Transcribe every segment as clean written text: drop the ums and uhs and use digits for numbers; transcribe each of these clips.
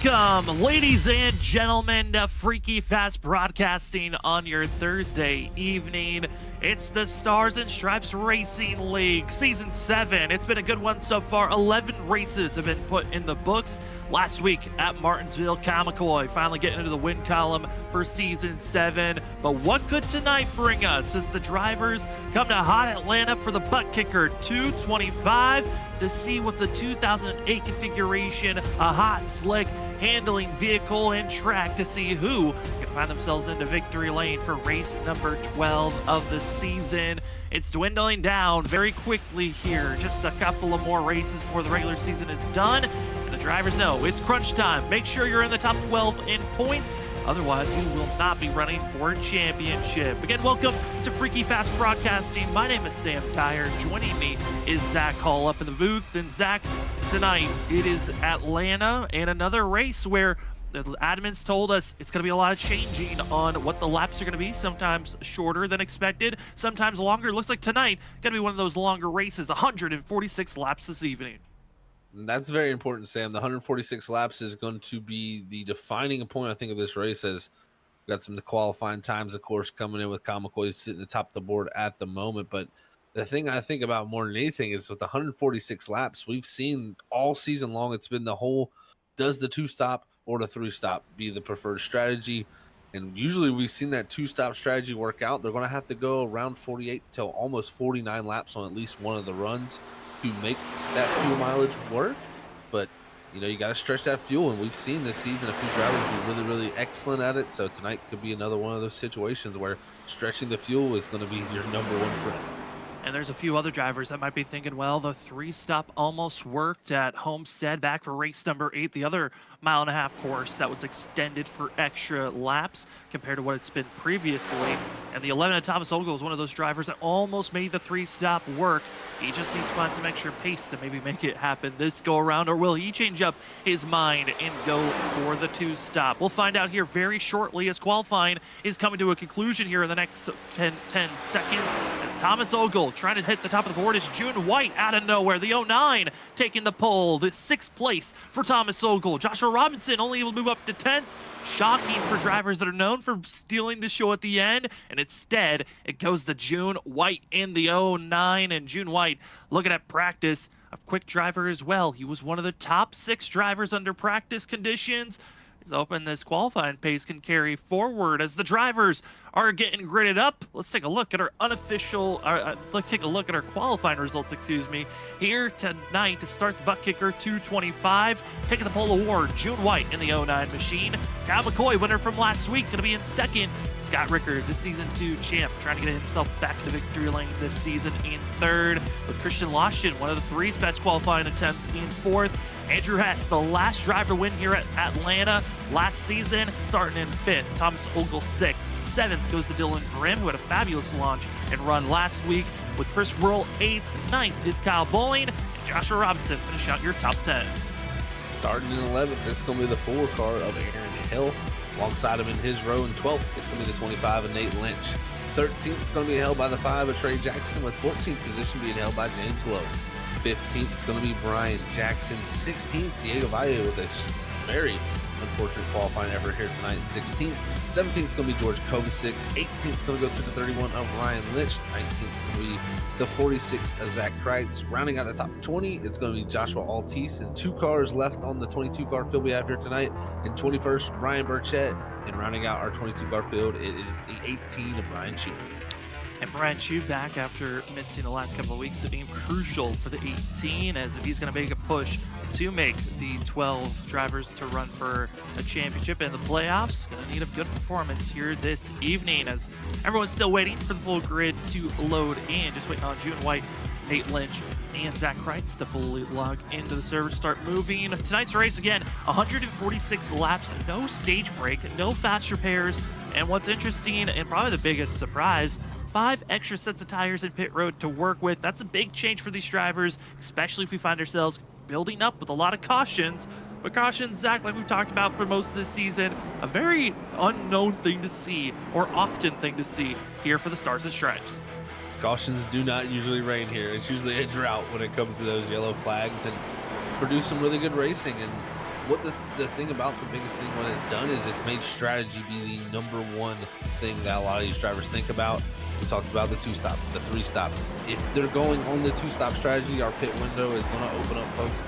Welcome, ladies and gentlemen, to Freaky Fast Broadcasting on your Thursday evening. It's the Stars and Stripes Racing League, Season 7. It's been a good one so far. 11 races have been put in the books. Last week at Martinsville, Kamakoy finally getting into the win column for Season 7. But what could tonight bring us as the drivers come to hot Atlanta for the ButtKicker 225 to see what the 2008 configuration, a hot, slick, handling vehicle and track to see who can find themselves into victory lane for race number 12 of the season. It's dwindling down very quickly here. Just a couple of more races before the regular season is done. And the drivers know it's crunch time. Make sure you're in the top 12 in points. Otherwise, you will not be running for a championship. Again, welcome to Freaky Fast Broadcasting. My name is Sam Tyre. Joining me is Zach Hall up in the booth. And Zach, tonight it is Atlanta and another race where the admins told us it's going to be a lot of changing on what the laps are going to be. Sometimes shorter than expected, sometimes longer. It looks like tonight going to be one of those longer races, 146 laps this evening. That's very important, Sam. The 146 laps is going to be the defining point, I think, of this race. As we've got some of the qualifying times, of course, coming in with Kamakoy sitting at the top of the board at the moment. But the thing I think about more than anything is with the 146 laps, we've seen all season long, it's been the whole, does the two-stop or the three-stop be the preferred strategy? And usually we've seen that two-stop strategy work out. They're going to have to go around 48 till almost 49 laps on at least one of the runs to make that fuel mileage work. But you know, you got to stretch that fuel, and we've seen this season a few drivers be really excellent at it. So tonight could be another one of those situations where stretching the fuel is going to be your number one friend. And there's a few other drivers that might be thinking, well, the three-stop almost worked at Homestead back for race number 8, the other mile-and-a-half course that was extended for extra laps compared to what it's been previously. And the 11 at Thomas Ogle is one of those drivers that almost made the three-stop work. He just needs to find some extra pace to maybe make it happen this go-around, or will he change up his mind and go for the two-stop? We'll find out here very shortly as qualifying is coming to a conclusion here in the next 10 seconds. As Thomas Ogle trying to hit the top of the board is June White out of nowhere. The 09 taking the pole, the 6th place for Thomas Ogle. Joshua Robinson only able to move up to 10th. Shocking for drivers that are known for stealing the show at the end, and instead it goes to June White in the 09. And June White, looking at practice, a quick driver as well. He was one of the top 6 drivers under practice conditions. He's hoping this qualifying pace can carry forward as the drivers are getting gridded up. Let's take a look at our unofficial, let's take a look at our qualifying results, here tonight to start the ButtKicker 225. Taking the pole award, June White in the 09 machine. Kyle McCoy, winner from last week, going to be in second. Scott Rickard, the Season 2 champ, trying to get himself back to victory lane this season in third. With Christian Loshton, one of the 3's best qualifying attempts, in fourth. Andrew Hess, the last driver to win here at Atlanta last season, starting in 5th. Thomas Ogle 6th. 7th goes to Dylan Grimm, who had a fabulous launch and run last week. With Chris Rural 8th. 9th is Kyle Bowling. And Joshua Robinson finish out your top 10. Starting in 11th, it's going to be the 4 car of Aaron Hill. Alongside him in his row in 12th, it's going to be the 25 of Nate Lynch. 13th is going to be held by the 5 of Trey Jackson, with 14th position being held by James Lowe. 15th is going to be Brian Jackson. 16th, Diego Valle with a very unfortunate qualifying effort here tonight in 16th. 17th is going to be George Kovacic. 18th is going to go to the 31 of Ryan Lynch. 19th is going to be the 46 of Zach Kreitz. Rounding out the top 20, it's going to be Joshua Altice. And 2 cars left on the 22 car field we have here tonight. In 21st, Brian Burchett. And rounding out our 22 car field, it is the 18 of Brian Chu. And Brian Chu back after missing the last couple of weeks of being crucial for the 18, as if he's going to make a push to make the 12 drivers to run for a championship in the playoffs. Going to need a good performance here this evening, as everyone's still waiting for the full grid to load in. Just waiting on June White, Nate Lynch, and Zach Kreitz to fully log into the server, start moving. Tonight's race, again, 146 laps, no stage break, no fast repairs. And what's interesting, and probably the biggest surprise, 5 extra sets of tires in pit road to work with. That's a big change for these drivers, especially if we find ourselves building up with a lot of cautions. But cautions, Zach, like we've talked about for most of this season, a very unknown thing to see, or often thing to see here for the Stars and Stripes. Cautions do not usually reign here. It's usually a drought when it comes to those yellow flags, and produce some really good racing. And what the thing about the biggest thing what it's done is it's made strategy be the number one thing that a lot of these drivers think about. We talked about the 2-stop, the 3-stop. If they're going on the 2-stop strategy, our pit window is going to open up, folks,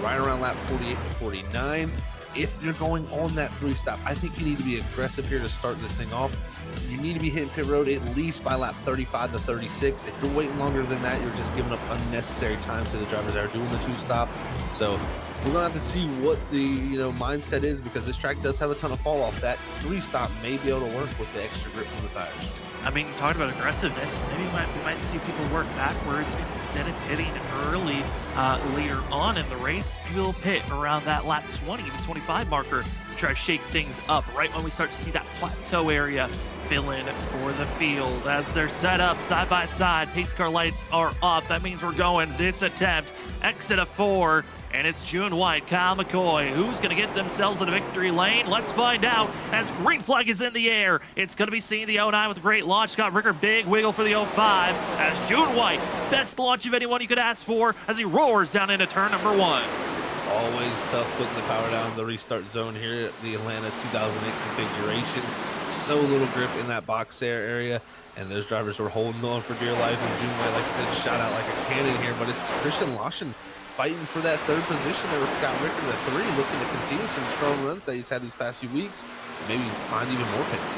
right around lap 48 to 49. If you're going on that 3-stop, I think you need to be aggressive here to start this thing off. You need to be hitting pit road at least by lap 35 to 36. If you're waiting longer than that, you're just giving up unnecessary time to the drivers that are doing the 2-stop. So we're gonna have to see what the mindset is, because this track does have a ton of fall off. That 3-stop may be able to work with the extra grip from the tires. I mean, talking about aggressiveness, maybe we might see people work backwards instead of hitting early later on in the race. Maybe we'll pit around that lap 20 to 25 marker to try to shake things up right when we start to see that plateau area fill in for the field. As they're set up side by side, pace car lights are off. That means we're going this attempt, exit of 4. And it's June White, Kyle McCoy. Who's going to get themselves in a victory lane? Let's find out as green flag is in the air. It's going to be seeing the 09 with a great launch. Scott Ricker, big wiggle for the 05 as June White, best launch of anyone you could ask for as he roars down into turn number 1. Always tough putting the power down in the restart zone here at the Atlanta 2008 configuration. So little grip in that box area, and those drivers were holding on for dear life. And June White, like I said, shot out like a cannon here, but it's Christian Laschen fighting for that 3rd position there with Scott Ricker, the 3, looking to continue some strong runs that he's had these past few weeks, maybe find even more pace.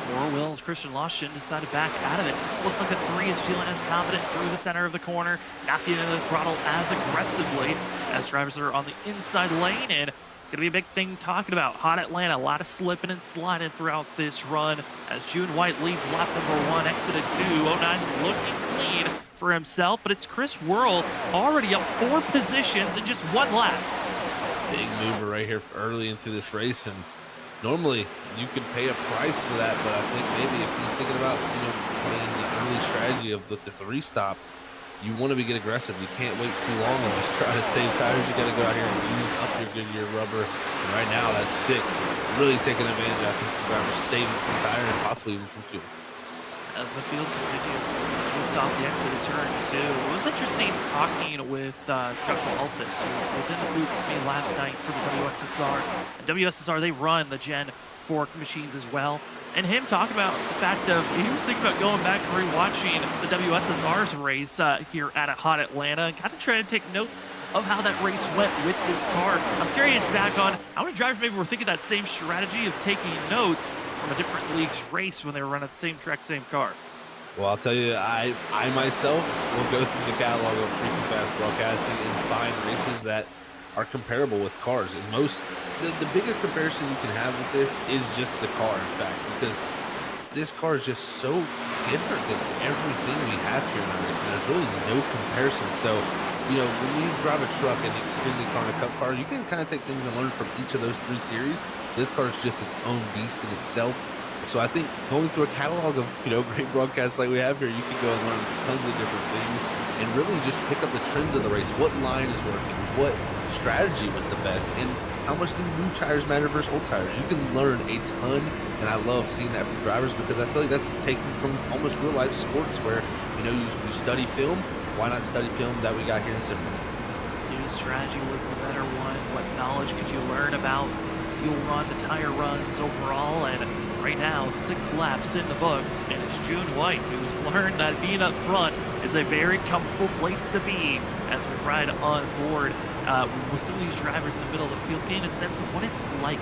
4 wheels, Christian Laschen decided back out of it. Doesn't look like the 3 is feeling as confident through the center of the corner, not getting into the throttle as aggressively as drivers that are on the inside lane. And it's going to be a big thing talking about. Hot Atlanta, a lot of slipping and sliding throughout this run as June White leads lap number 1, exited 2. 09's looking clean for himself, but it's Chris Worrell already up 4 positions in just 1 lap. Big mover right here early into this race, and normally you could pay a price for that, but I think maybe if he's thinking about playing the early strategy of the 3-stop, you want to get aggressive. You can't wait too long and just try to save tires. You got to go out here and use up your Goodyear rubber. And right now, that's 6. Really taking advantage. I think some drivers saving some tire and possibly even some fuel. As the field continues to release off the exit of turn 2. It was interesting talking with Joshua Altis, who was in the booth with me last night for the WSSR. And WSSR, they run the Gen 4 machines as well. And him talking about the fact of he was thinking about going back and rewatching the WSSR's race here at a Hot Atlanta and kind of trying to take notes of how that race went with this car. I'm curious, Zach, on how many drivers maybe were thinking that same strategy of taking notes from a different league's race when they were running the same track, same car. Well, I'll tell you, I myself will go through the catalog of Freaking Fast Broadcasting and find races that are comparable with cars. And the biggest comparison you can have with this is just the car, in fact, because this car is just so different than everything we have here in the race, and there's really no comparison. So, when you drive a truck and Xfinity car and a Cup car, you can kind of take things and learn from each of those 3 series. This car is just its own beast in itself. So I think going through a catalog of great broadcasts like we have here, you can go and learn tons of different things and really just pick up the trends of the race. What line is working? What strategy was the best? And how much do new tires matter versus old tires? You can learn a ton, and I love seeing that from drivers because I feel like that's taken from almost real life sports where you study film. Why not study film that we got here in Simmons? So whose strategy was the better one? What knowledge could you learn about fuel run, the tire runs overall? And right now, 6 laps in the books, and it's June White who's learned that being up front is a very comfortable place to be as we ride on board with some of these drivers in the middle of the field, getting a sense of what it's like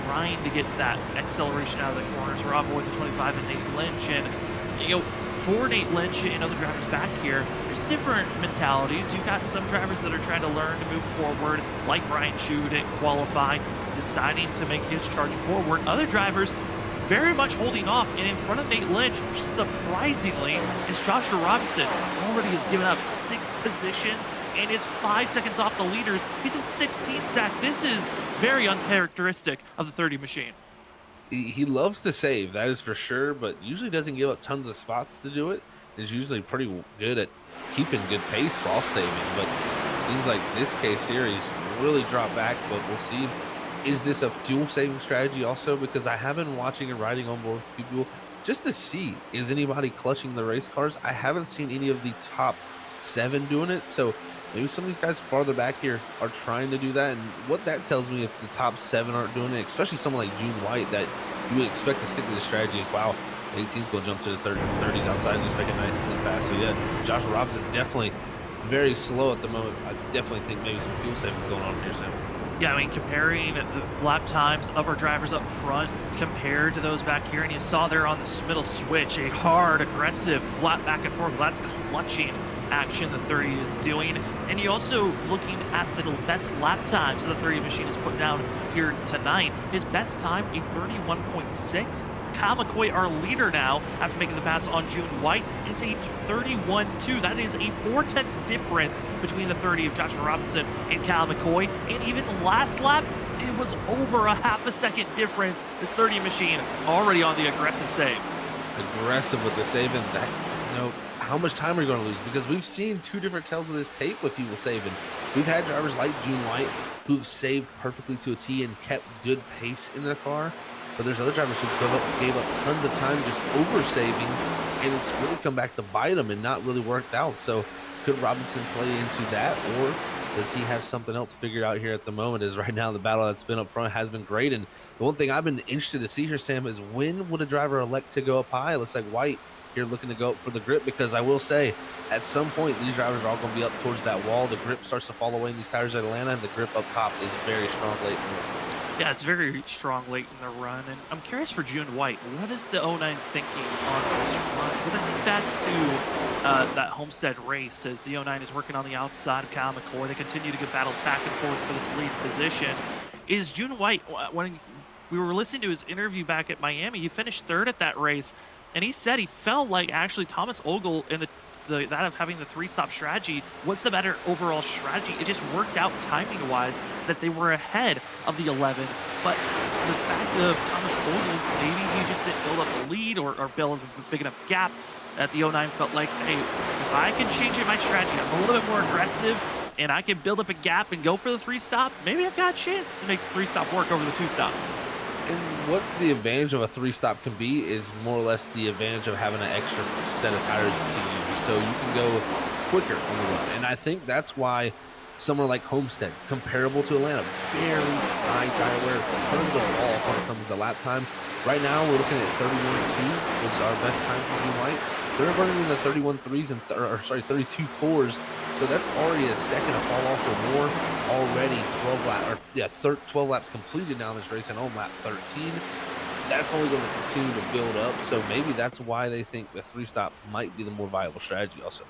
trying to get that acceleration out of the corners. We're on board the 25 and Nate Lynch, and for Nate Lynch and other drivers back here, there's different mentalities. You've got some drivers that are trying to learn to move forward, like Brian Chu didn't qualify, deciding to make his charge forward. Other drivers very much holding off, and in front of Nate Lynch, surprisingly, is Joshua Robinson. Already has given up 6 positions and is 5 seconds off the leaders. He's in 16th, Zach. This is very uncharacteristic of the 30 machine. He loves to save, that is for sure, but usually doesn't give up tons of spots to do it. Is usually pretty good at keeping good pace while saving, but it seems like this case here, he's really dropped back, but we'll see. Is this a fuel saving strategy also? Because I have been watching and riding on board with people just to see, is anybody clutching the race cars? I haven't seen any of the top 7 doing it, so maybe some of these guys farther back here are trying to do that. And what that tells me, if the top 7 aren't doing it, especially someone like June White, that you would expect to stick to the strategy is, wow, 18's going to jump to the 30s outside and just make a nice clean pass. So yeah, Joshua Robinson definitely very slow at the moment. I definitely think maybe some fuel savings going on here, Sam. Yeah, I mean, comparing the lap times of our drivers up front compared to those back here, and you saw there on this middle switch, a hard, aggressive, flat back and forth. That's clutching action the 30 is doing. And you also looking at the best lap times the 30 machine has put down here tonight. His best time, a 31.6. Kyle McCoy, our leader now, after making the pass on June White, is a 31.2. That is a 4/10 difference between the 30 of Joshua Robinson and Kyle McCoy. And even the last lap, it was over a half a second difference. This 30 machine already on the aggressive save. Aggressive with the save, and that, how much time are you going to lose? Because we've seen 2 different tells of this tape with people saving. We've had drivers like June White who've saved perfectly to a T and kept good pace in their car. But there's other drivers who gave up tons of time just over saving, and it's really come back to bite them and not really worked out. So could Robinson play into that, or does he have something else figured out here at the moment? Is right now the battle that's been up front has been great. And the one thing I've been interested to see here, Sam, is when would a driver elect to go up high? It looks like White here looking to go up for the grip, because I will say at some point these drivers are all going to be up towards that wall. The grip starts to fall away in these tires at Atlanta, and the grip up top is very strong late in the Yeah, it's very strong late in the run, and I'm curious for June White, what is the 09 thinking on this run? Because I think back to that Homestead race, as the 09 is working on the outside of Kyle McCoy. They continue to get battled back and forth for this lead position. Is June White, when we were listening to his interview back at Miami, he finished 3rd at that race, and he said he felt like actually Thomas Ogle in that of having the 3-stop strategy was the better overall strategy. It just worked out timing-wise that they were ahead of the 11. But the fact of Thomas Ogle, maybe he just didn't build up a lead or build a big enough gap that the 09 felt like, hey, if I can change my strategy, I'm a little bit more aggressive, and I can build up a gap and go for the 3-stop, maybe I've got a chance to make the 3-stop work over the 2-stop. And what the advantage of a 3-stop can be is more or less the advantage of having an extra set of tires to use, so you can go quicker on the run. And I think that's why somewhere like Homestead, comparable to Atlanta, very high tire wear, tons of fall off when it comes to lap time. Right now we're looking at 31.2 was our best time for June White. They're running in the 31.3s and 32.4s, so that's already a second of fall off or more already. 12 laps completed now in this race, and on lap 13, that's only going to continue to build up. So maybe that's why they think the 3-stop might be the more viable strategy also.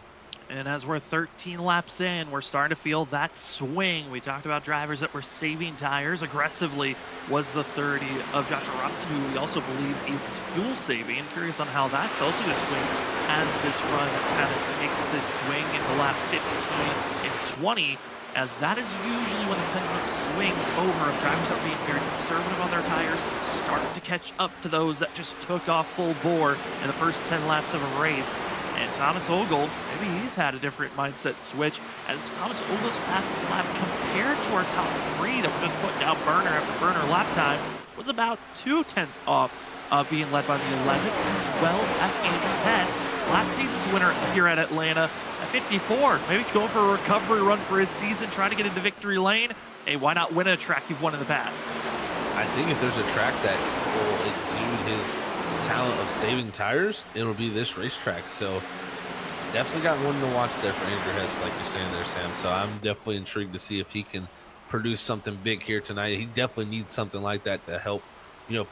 And as we're 13 laps in, we're starting to feel that swing. We talked about drivers that were saving tires aggressively. Was the 30 of Joshua Robinson, who we also believe is fuel saving. Curious on how that's also going to swing as this run kind of makes this swing into lap 15 and 20, as that is usually when the pendulum swings over, of drivers are being very conservative on their tires, starting to catch up to those that just took off full bore in the first 10 laps of a race. And Thomas Ogle, maybe he's had a different mindset switch, as Thomas Ogle's fastest lap compared to our top 3 that were just putting down burner after burner lap time was about 0.2 off, being led by the 11, as well as Andrew Hess, last season's winner here at Atlanta at 54. Maybe going for a recovery run for his season, trying to get into victory lane. Hey, why not win a track you've won in the past? I think if there's a track that will exude his talent of saving tires, it'll be this racetrack. So definitely got one to watch there for Andrew Hess, like you're saying there, Sam. So I'm definitely intrigued to see if he can produce something big here tonight. He definitely needs something like that to help,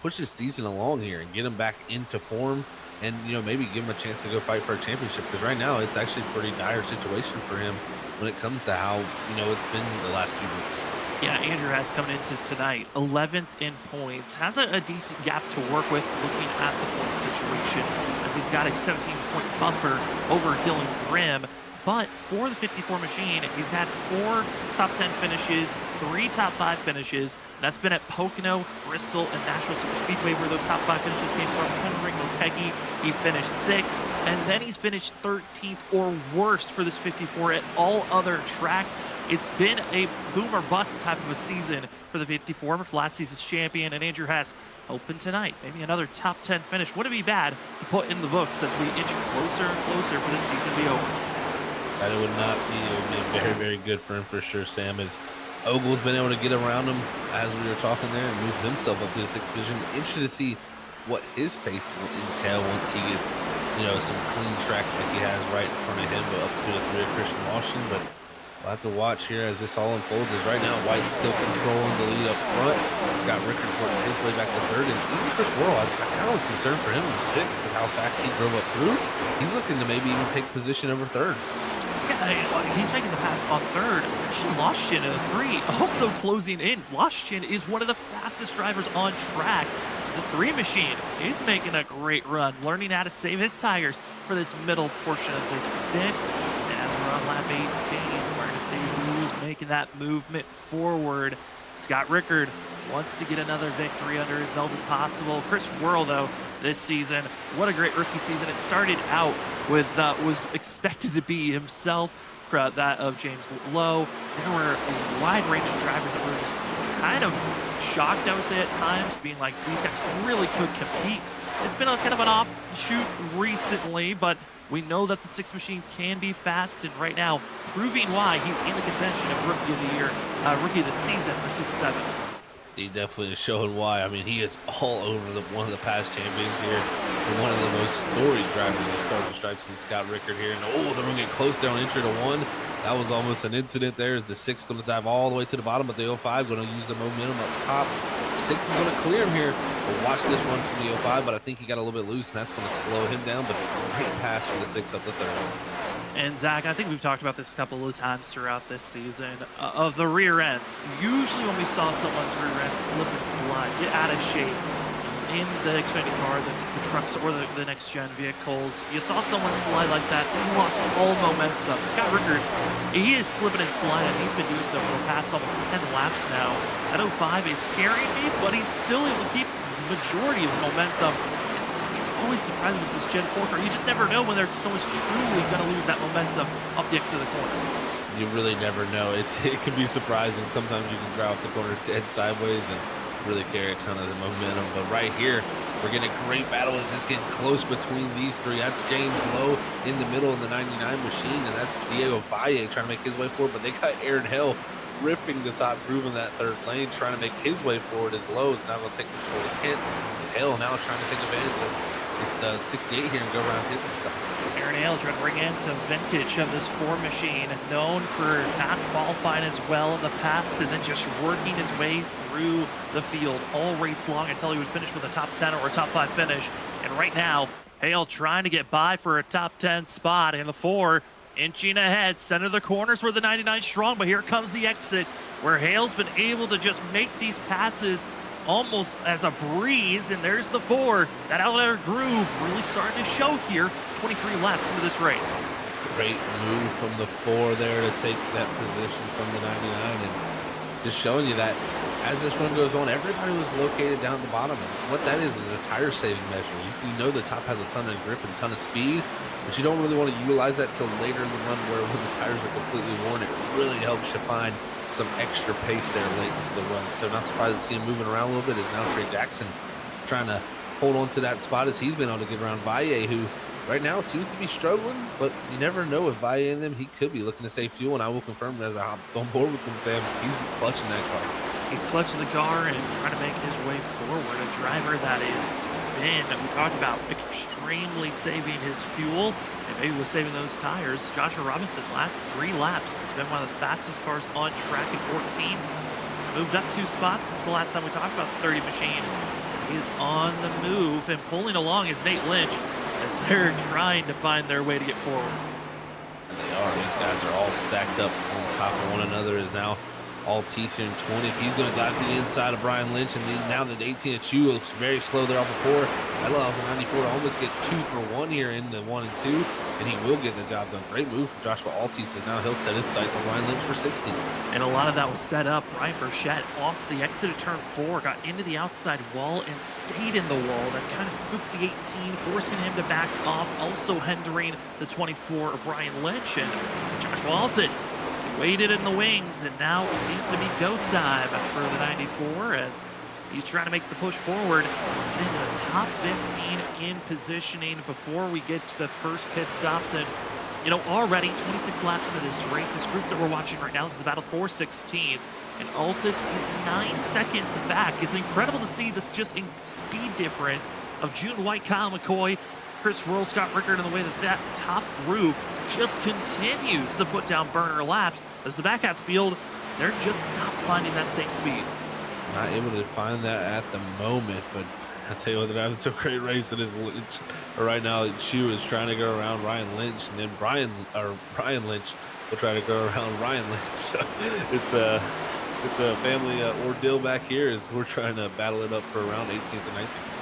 push his season along here and get him back into form, and maybe give him a chance to go fight for a championship, because right now it's actually a pretty dire situation for him when it comes to how it's been the last 2 weeks. Yeah, Andrew Hess coming into tonight, 11th in points, has a decent gap to work with looking at the point situation, as he's got a 17-point buffer over Dylan Grimm. But for the 54 machine, he's had 4 top 10 finishes, 3 top 5 finishes. That's been at Pocono, Bristol, and Nashville Superspeedway, where those top 5 finishes came from. Henry Motegi, he finished 6th, and then he's finished 13th or worse for this 54 at all other tracks. It's been a boom or bust type of a season for the 54, for last season's champion, and Andrew Hess hoping tonight maybe another top 10 finish. Wouldn't be bad to put in the books as we inch closer and closer for this season to be over. That it would not be. It would be very, very good for him for sure, Sam. As Ogle's been able to get around him as we were talking there and move himself up to the sixth position. Interested to see what his pace will entail once he gets, some clean track like he has right in front of him, but up to the three of Christian Washington. But we'll have to watch here as this all unfolds. As right now, White's still controlling the lead up front. Scott Rickards worked his way back to third, and even Chris Worrell, I kind of was concerned for him in sixth with how fast he drove up through. He's looking to maybe even take position over third. Yeah, he's making the pass on third. Loschin in three, also closing in. Loschin is one of the fastest drivers on track. The three machine is making a great run, learning how to save his tires for this middle portion of this stint. And as we're on lap 18, starting to see who's making that movement forward. Scott Rickard wants to get another victory under his belt if possible. Chris Worrell, though, this season, what a great rookie season. It started out with was expected to be himself, that of James Lowe. There were a wide range of drivers that were just kind of shocked, I would say, at times, being like, these guys really could compete. It's been a kind of an offshoot recently, but we know that the six machine can be fast, and right now, proving why he's in the contention of Rookie of the Year, Rookie of the Season for Season 7. He definitely is showing why. I mean, he is all over one of the past champions here, and one of the most storied drivers in the starting stripes in Scott Rickard here. And they're going to get close there on entry to one. That was almost an incident there. Is the six going to dive all the way to the bottom, but the 05 going to use the momentum up top. Six is going to clear him here. We'll watch this run from the 05, but I think he got a little bit loose, and that's going to slow him down. But great pass from the six up the third. And Zach, I think we've talked about this a couple of times throughout this season, of the rear ends. Usually when we saw someone's rear end slip and slide, get out of shape in the Xfinity car, the trucks, or the next-gen vehicles, you saw someone slide like that, they lost all momentum. Scott Rickard, he is slipping and sliding. He's been doing so for the past almost 10 laps now. That 05 is scaring me, but he's still able to keep the majority of his momentum. Always surprising with this Gen 4 car. You just never know when someone's truly going to lose that momentum off the exit of the corner. You really never know. It can be surprising. Sometimes you can drive off the corner dead sideways and really carry a ton of the momentum. But right here, we're getting a great battle as this getting close between these three. That's James Lowe in the middle in the 99 machine, and that's Diego Valle trying to make his way forward. But they got Aaron Hill ripping the top groove in that third lane, trying to make his way forward as Lowe is now going to take control of 10. Hill now trying to take advantage of the 68 here and go around his inside. Aaron Hale trying to bring in some vintage of this 4 machine, known for not qualifying as well in the past and then just working his way through the field all race long until he would finish with a top 10 or a top 5 finish. And right now, Hale trying to get by for a top 10 spot in the 4, inching ahead, center of the corners where the 99 strong, but here comes the exit where Hale's been able to just make these passes almost as a breeze, and there's the 4. That outlier groove really starting to show here 23 laps into this race. Great move from the 4 there to take that position from the 99, and just showing you that as this run goes on, everybody was located down at the bottom. And what that is a tire saving measure. You know the top has a ton of grip and a ton of speed, but you don't really want to utilize that till later in the run where when the tires are completely worn, it really helps you find some extra pace there late into the run. So not surprised to see him moving around a little bit as now Trey Jackson trying to hold on to that spot as he's been able to get around Valle, who right now seems to be struggling, but you never know if Valle in them, he could be looking to save fuel, and I will confirm as I hopped on board with him, Sam, he's clutching that car. He's clutching the car and trying to make his way forward. A driver that has been, we talked about, extremely saving his fuel and maybe was saving those tires. Joshua Robinson, last 3 laps, has been one of the fastest cars on track in 14. He's moved up 2 spots since the last time we talked about the 30 machine. He is on the move, and pulling along is Nate Lynch as they're trying to find their way to get forward. And they are. These guys are all stacked up on top of one another as now Altice here in 20th. He's going to dive to the inside of Brian Lynch, and now the 18 of Chu is very slow there off of 4. That allows the 94 to almost get 2 for 1 here in the 1 and 2, and he will get the job done. Great move from Joshua Altice as now he'll set his sights on Brian Lynch for 16. And a lot of that was set up. Ryan Burchett off the exit of turn 4, got into the outside wall and stayed in the wall. That kind of spooked the 18, forcing him to back off, also hindering the 24 of Brian Lynch. And Joshua Altice waited in the wings, and now it seems to be go time for the 94 as he's trying to make the push forward into the top 15 in positioning before we get to the first pit stops. And Already 26 laps into this race, this group that we're watching right now, this is a battle for 16th, and Altus is 9 seconds back. It's incredible to see this just in speed difference of June White, Kyle McCoy, Chris Worrell, Scott Rickard, and the way that top group just continues to put down burner laps. As the back half of the field, they're just not finding that same speed. Not able to find that at the moment, but I'll tell you what, they're having some great race. It is right now. Chu is trying to go around Ryan Lynch, and then Brian Lynch will try to go around Ryan Lynch. So it's a family ordeal back here as we're trying to battle it up for around 18th and 19th.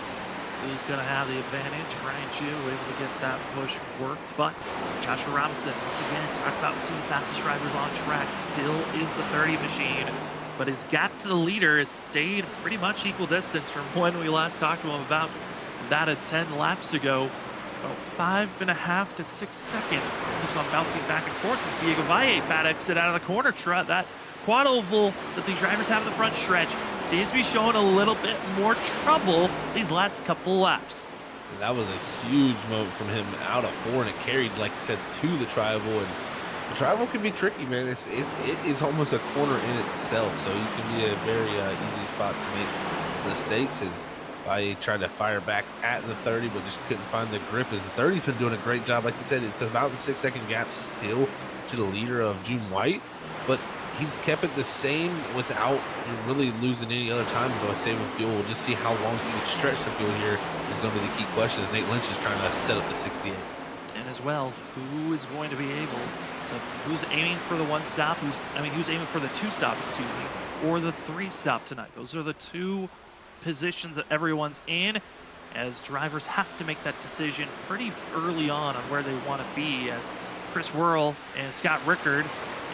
Who's going to have the advantage? Ryan Chu able to get that push worked, but Joshua Robinson, once again, talked about some of the fastest drivers on track, still is the 30 machine, but his gap to the leader has stayed pretty much equal distance from when we last talked to him about that at 10 laps ago. About 5.5 to 6 seconds. Keeps on bouncing back and forth as Diego Valle bad exit out of the corner. That quad oval that these drivers have in the front stretch seems to be showing a little bit more trouble these last couple laps. And that was a huge moment from him out of 4, and it carried, like I said, to the tri-oval. And the tri-oval can be tricky, man. It's almost a corner in itself, so you can be a very easy spot to make mistakes. As I tried to fire back at the 30, but just couldn't find the grip. As the 30's been doing a great job, like you said, it's about the 6-second gap still to the leader of June White, but he's kept it the same without really losing any other time by saving fuel. We'll just see how long he can stretch the fuel here is going to be the key question, as Nate Lynch is trying to set up the 68. And as well, who is going to be able to, who's aiming for the 1 stop, who's aiming for the 2 stop, excuse me, or the 3 stop tonight. Those are the 2 positions that everyone's in, as drivers have to make that decision pretty early on where they want to be, as Chris Worrell and Scott Rickard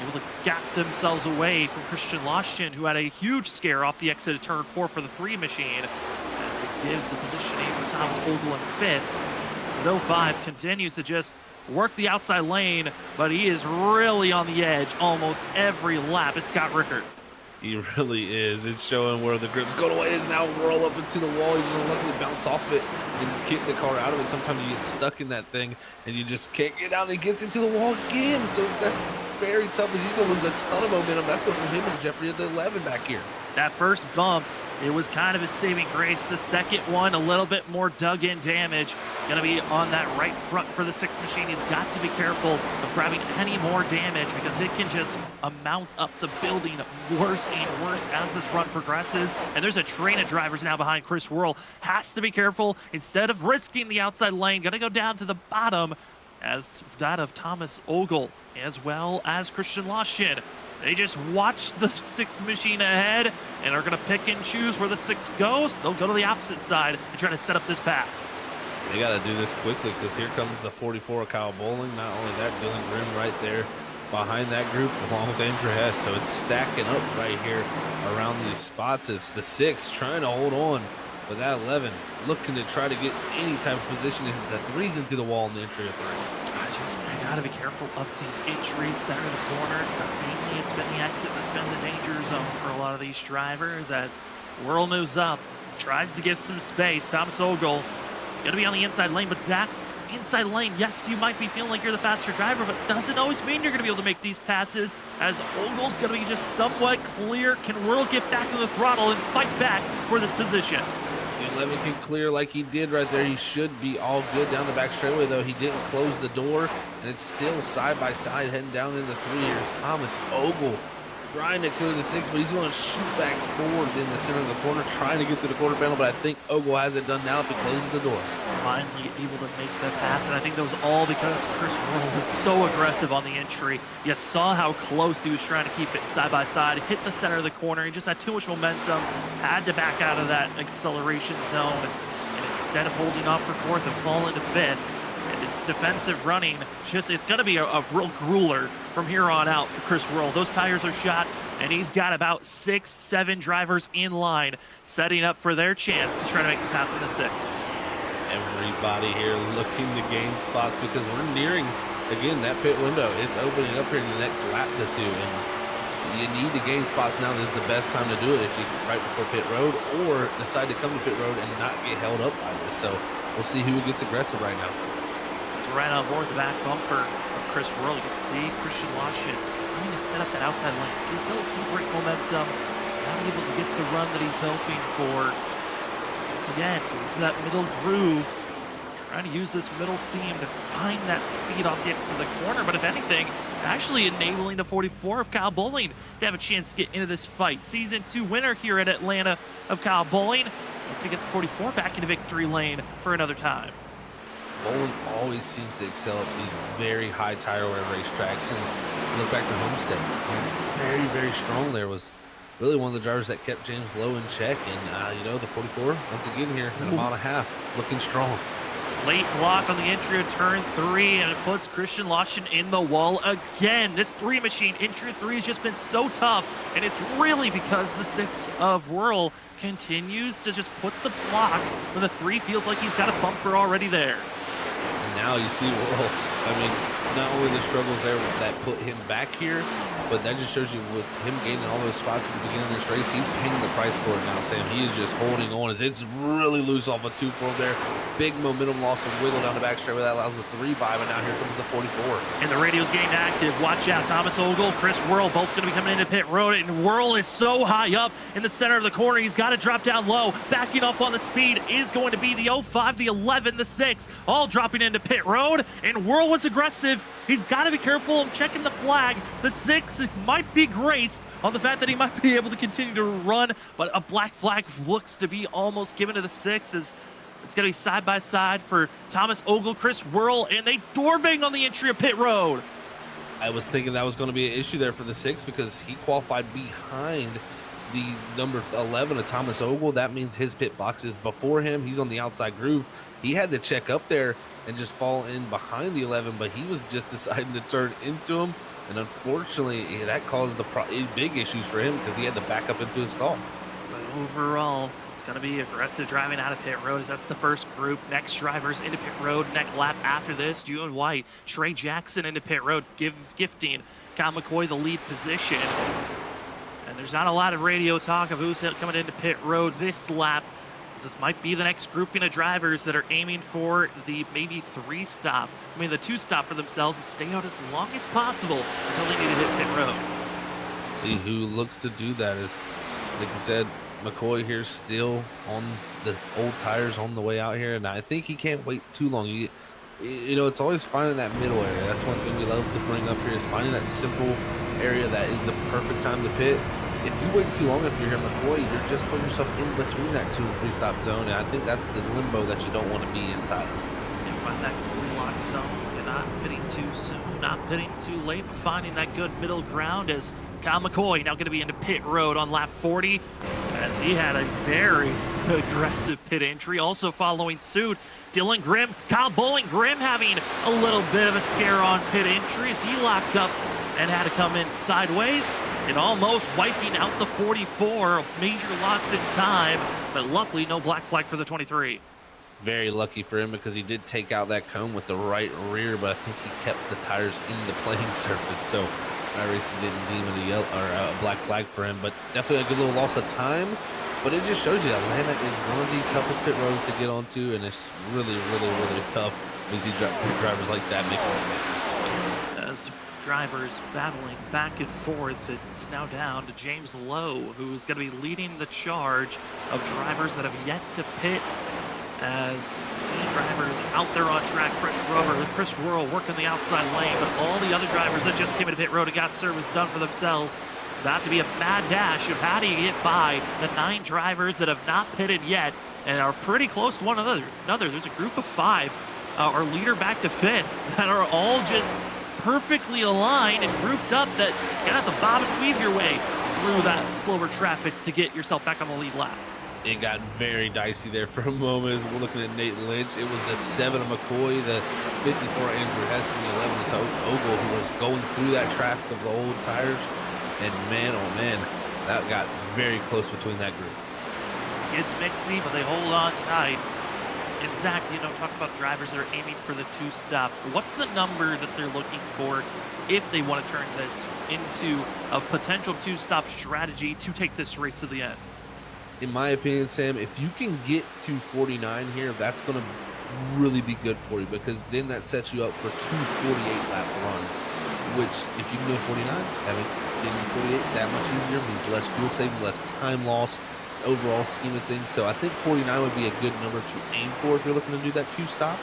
able to gap themselves away from Christian Loschin, who had a huge scare off the exit of turn 4 for the 3 machine, as it gives the positioning for Thomas Ogle in 5th. So 05 continues to just work the outside lane, but he is really on the edge almost every lap. It's Scott Rickard. He really is. It's showing where the grip's going away. Is now whirl up into the wall. He's going to luckily bounce off it and kick the car out of it. Sometimes you get stuck in that thing and you just can't get out, and he gets into the wall again. So that's very tough, as he's going to lose a ton of momentum. That's going to put him in jeopardy at the 11 back here. That first bump, it was kind of a saving grace. The second one, a little bit more dug in damage. Going to be on that right front for the 6 machine. He's got to be careful of grabbing any more damage, because it can just amount up to building worse and worse as this run progresses. And there's a train of drivers now behind Chris Worrell. Has to be careful. Instead of risking the outside lane, going to go down to the bottom, as that of Thomas Ogle, as well as Christian Loschin. They just watch the 6 machine ahead and are going to pick and choose where the 6 goes. They'll go to the opposite side and try to set up this pass. They got to do this quickly, because here comes the 44 Kyle Bowling. Not only that, Dylan Grimm right there behind that group, along with Andrew Hess. So it's stacking up right here around these spots, as the 6 trying to hold on. But that 11 looking to try to get any type of position, as the 3's into the wall in the entry of 3. I gotta be careful of these entries, center of the corner. Mainly it's been the exit that's been the danger zone for a lot of these drivers, as Worrell moves up, tries to get some space. Thomas Ogle gonna be on the inside lane, but Zach, inside lane, yes, you might be feeling like you're the faster driver, but doesn't always mean you're gonna be able to make these passes, as Ogle's gonna be just somewhat clear. Can Worrell get back to the throttle and fight back for this position? The 11 can clear like he did right there. He should be all good down the back straightaway, though. He didn't close the door, and it's still side by side heading down into 3 here. Thomas Ogle trying to clear the 6, but he's going to shoot back forward in the center of the corner, trying to get to the quarter panel, but I think Ogle has it done now if he closes the door. Finally able to make the pass, and I think that was all because Chris Worrell was so aggressive on the entry. You saw how close he was trying to keep it side by side, hit the center of the corner. He just had too much momentum, had to back out of that acceleration zone, and instead of holding off for 4th and fall into 5th, and it's defensive running. It's going to be a real grueler from here on out for Chris Worrell. Those tires are shot, and he's got about 6, 7 drivers in line setting up for their chance to try to make the pass on the 6. Everybody here looking to gain spots, because we're nearing, again, that pit window. It's opening up here in the next lap to 2, and you need to gain spots now. This is the best time to do it, if you right before pit road, or decide to come to pit road and not get held up by this. So we'll see who gets aggressive right now. right on board the back bumper of Chris Worrell. You can see Christian Washington trying to set up that outside lane. He built some great momentum, not able to get the run that he's hoping for. Once again, goes to that middle groove, trying to use this middle seam to find that speed off the exit of the corner. But if anything, it's actually enabling the 44 of Kyle Bowling to have a chance to get into this fight. Season 2 winner here at Atlanta of Kyle Bowling. Looking to get the 44 back into victory lane for another time. Bowling always seems to excel at these very high tire wear racetracks. And look back to Homestead. He's very, very strong there. Was really one of the drivers that kept James Lowe in check. And, you know, the 44, once again here, at a mile and a half, looking strong. Late block on the entry of turn 3, and it puts Christian Washington in the wall again. This 3 machine, entry 3, has just been so tough, and it's really because the 6 of Worrell continues to just put the block when the 3 feels like he's got a bumper already there. And now you see Worrell, I mean, not only the struggles there that put him back here, but that just shows you with him gaining all those spots at the beginning of this race, he's paying the price for it now, Sam. He is just holding on as it's really loose off a 2-4 there. Big momentum loss and wiggle down the back straightaway. That allows the 3 by, but now here comes the 44. And the radio's getting active. Watch out. Thomas Ogle, Chris Worrell, both going to be coming into pit road. And Worrell is so high up in the center of the corner. He's got to drop down low. Backing up on the speed is going to be the 05, the 11, the 6, all dropping into pit road. And Worrell was aggressive. He's got to be careful of checking the flag. The 6 might be graced on the fact that he might be able to continue to run, but a black flag looks to be almost given to the 6 as it's going to be side by side for Thomas Ogle, Chris Worrell, and they door bang on the entry of pit road. I was thinking that was going to be an issue there for the 6 because he qualified behind the number 11 of Thomas Ogle. That means his pit box is before him. He's on the outside groove. He had to check up there and just fall in behind the 11, but he was just deciding to turn into him. And unfortunately, that caused the big issues for him because he had to back up into his stall. But overall, it's going to be aggressive driving out of pit road as that's the first group. Next drivers into pit road. Next lap after this, June White, Trey Jackson into pit road, gifting Kyle McCoy the lead position. And there's not a lot of radio talk of who's coming into pit road this lap. This might be the next grouping of drivers that are aiming for the maybe 3 stop. I mean, the 2 stop for themselves and stay out as long as possible until they need to hit pit road. See who looks to do that is, like you said, McCoy here still on the old tires on the way out here, and I think he can't wait too long. You know, it's always finding that middle area. That's one thing we love to bring up here is finding that simple area that is the perfect time to pit. If you wait too long, if you're here, McCoy, you're just putting yourself in between that 2 and 3 stop zone, and I think that's the limbo that you don't want to be inside of. And find that Goldilocks zone. You're not pitting too soon, not pitting too late, but finding that good middle ground as Kyle McCoy now going to be into pit road on lap 40 as he had a very aggressive pit entry. Also following suit, Dylan Grimm, Kyle Bowling. Grimm having a little bit of a scare on pit entry as he locked up and had to come in sideways and almost wiping out the 44. A major loss in time, but luckily no black flag for the 23. Very lucky for him because he did take out that cone with the right rear, but I think he kept the tires in the playing surface. So iRacing didn't deem it a yellow or a black flag for him, but definitely a good little loss of time. But it just shows you Atlanta is one of the toughest pit roads to get onto, and it's really, really, really tough when you see drivers like that make mistakes. As drivers battling back and forth, it's now down to James Lowe, who's going to be leading the charge of drivers that have yet to pit. As seeing drivers out there on track, Chris Worrell working the outside lane, but all the other drivers that just came into pit road and got service done for themselves. It's about to be a mad dash of how do you get by the 9 drivers that have not pitted yet and are pretty close to one another. There's a group of 5, our leader back to 5th, that are all just perfectly aligned and grouped up that you have to bob and weave your way through that slower traffic to get yourself back on the lead lap. It got very dicey there for a moment as we're looking at Nate Lynch. It was the 7 of McCoy, the 54 Andrew Hess, and the 11 to Ogle who was going through that traffic of the old tires. And man, oh man, that got very close between that group. It's mixy, but they hold on tight. And Zach, talk about drivers that are aiming for the 2 stop. What's the number that they're looking for if they want to turn this into a potential 2 stop strategy to take this race to the end? In my opinion, Sam, if you can get to 49 here, that's going to really be good for you, because then that sets you up for 2 48 lap runs, which if you can go 49, that makes getting 48 that much easier, means less fuel saving, less time loss, overall scheme of things. So I think 49 would be a good number to aim for if you're looking to do that two stop.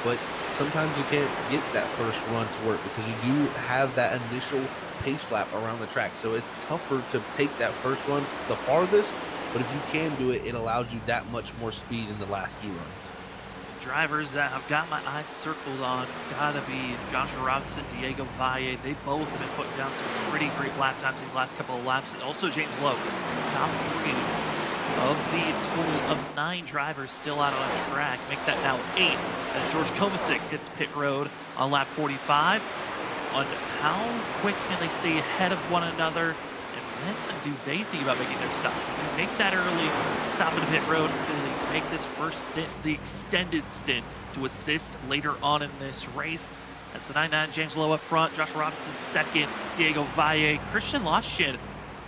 But sometimes you can't get that first run to work because you do have that initial pace lap around the track. So it's tougher to take that first run the farthest, but if you can do it, it allows you that much more speed in the last few runs. Drivers that have got my eyes circled on gotta be Joshua Robinson, Diego Valle. They both have been putting down some pretty great lap times these last couple of laps, and also James Lowe. He's top 3 of the total of 9 drivers still out on track. Make that now 8 as George Komasic hits pit road on lap 45. On how quick can they stay ahead of one another, and when do they think about making their stop? Can they make that early stop at the pit road? Do they make this first stint the extended stint to assist later on in this race? That's the 99 James Lowe up front, Joshua Robinson second, Diego Valle, Christian Loschin.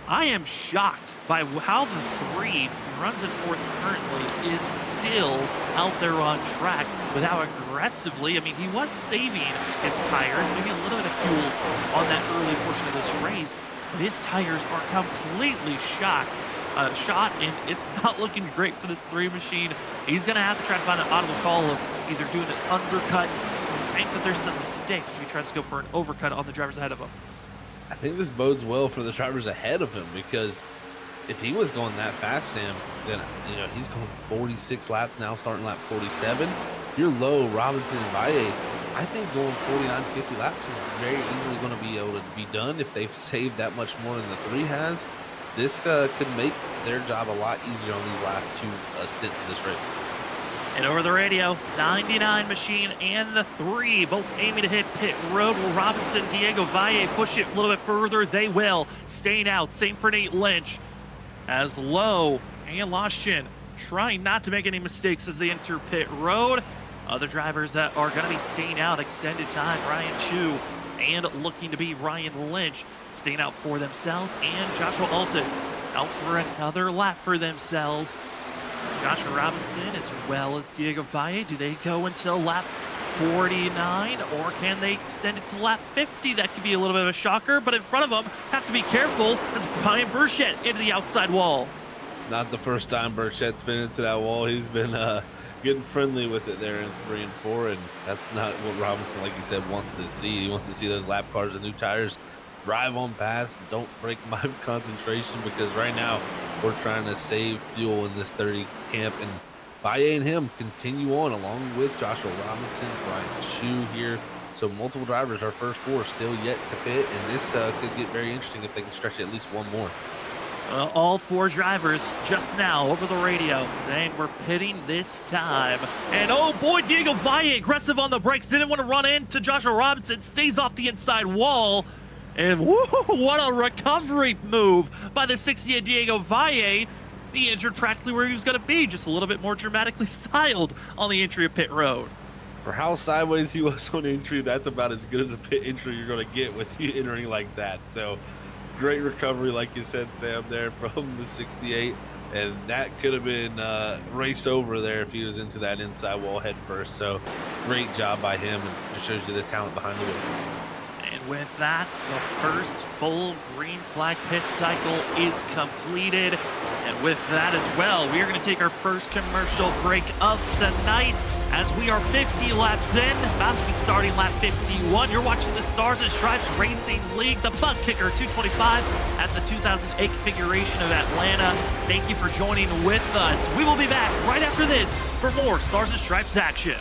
I am shocked by how the 3 who runs in 4th currently is still out there on track with how aggressively, I mean, he was saving his tires, maybe a little bit of fuel on that early portion of this race, but his tires are completely shot, and it's not looking great for this 3 machine. He's going to have to try to find an audible call of either doing an undercut. I think that there's some mistakes if he tries to go for an overcut on the drivers ahead of him. I think this bodes well for the drivers ahead of him, because if he was going that fast, Sam, then he's going 46 laps now, starting lap 47. If you're Lowe, Robinson, and Valle, I think going 49, 50 laps is very easily going to be able to be done if they've saved that much more than the 3 has. This could make their job a lot easier on these last 2 stints of this race. And over the radio, 99 machine and the 3, both aiming to hit pit road. Will Robinson, Diego Valle push it a little bit further? They will. Staying out, same for Nate Lynch. As Lowe and Loschin trying not to make any mistakes as they enter pit road. Other drivers that are going to be staying out extended time, Ryan Chu and looking to be Ryan Lynch, staying out for themselves, and Joshua Altus out for another lap for themselves. Joshua Robinson as well as Diego Valle, do they go until lap 49 or can they extend it to lap 50? That could be a little bit of a shocker, but in front of them have to be careful as Brian Burchett into the outside wall. Not the first time Burchett's been into that wall. He's been getting friendly with it there in 3 and 4, and that's not what Robinson, like you said, wants to see. He wants to see those lap cars and new tires drive on past. Don't break my concentration, because right now we're trying to save fuel in this 30 camp, and Valle and him continue on along with Joshua Robinson, Brian Chu here. So multiple drivers, our first 4 still yet to pit, and this could get very interesting if they can stretch it at least one more. All 4 drivers just now over the radio saying we're pitting this time. And oh boy, Diego Valle aggressive on the brakes, didn't want to run into Joshua Robinson, stays off the inside wall. And woo, what a recovery move by the 68 Diego Valle. He entered practically where he was going to be, just a little bit more dramatically styled on the entry of pit road. For how sideways he was on entry, that's about as good as a pit entry you're going to get with you entering like that. So great recovery, like you said, Sam, there from the 68. And that could have been race over there if he was into that inside wall head first. So great job by him, and just shows you the talent behind the wheel. And with that, the first full green flag pit cycle is completed. And with that as well, we are going to take our first commercial break of tonight as we are 50 laps in, about to be starting lap 51. You're watching the Stars and Stripes Racing League, the ButtKicker 225 at the 2008 configuration of Atlanta. Thank you for joining with us. We will be back right after this for more Stars and Stripes action.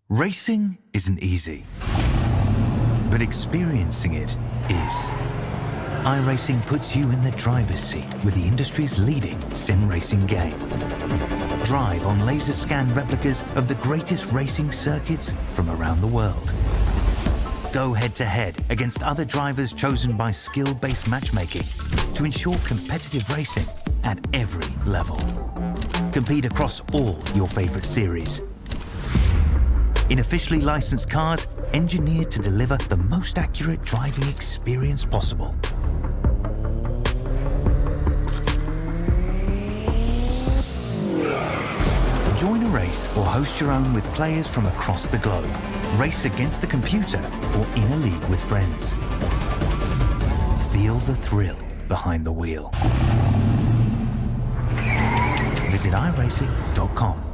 Racing isn't easy, but experiencing it is. iRacing puts you in the driver's seat with the industry's leading sim racing game. Drive on laser scan replicas of the greatest racing circuits from around the world. Go head-to-head against other drivers chosen by skill-based matchmaking to ensure competitive racing at every level. Compete across all your favorite series. In officially licensed cars, engineered to deliver the most accurate driving experience possible. Join a race or host your own with players from across the globe. Race against the computer or in a league with friends. Feel the thrill behind the wheel. Visit iRacing.com.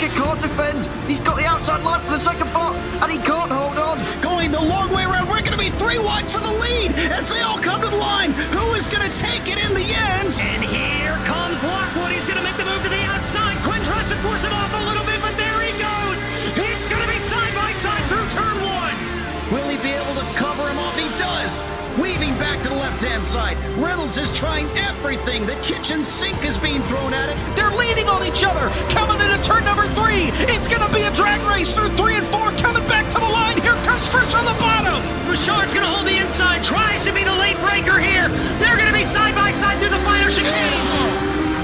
Can't defend. He's got the outside line for the second part, and he can't hold on. Going the long way around. We're going to be 3 wide for the lead as they all come to the line. Who is going to take it in the end? And here comes Lockwood. He's going to make the move to the outside. Quinn tries to force him off a little bit, but there he goes. It's going to be side by side through turn 1. Will he be able to cover him off? He does. Weaving back to the left-hand side. Reynolds is trying everything. The kitchen sink is being thrown at it. They're leaning on each other. Coming into turn number 3. It's going to be a drag race through 3 and 4. Coming back to the line. Here comes Frisch on the bottom. Richard's going to hold the inside. Tries to be the late breaker here. They're going to be side by side through the final chicane.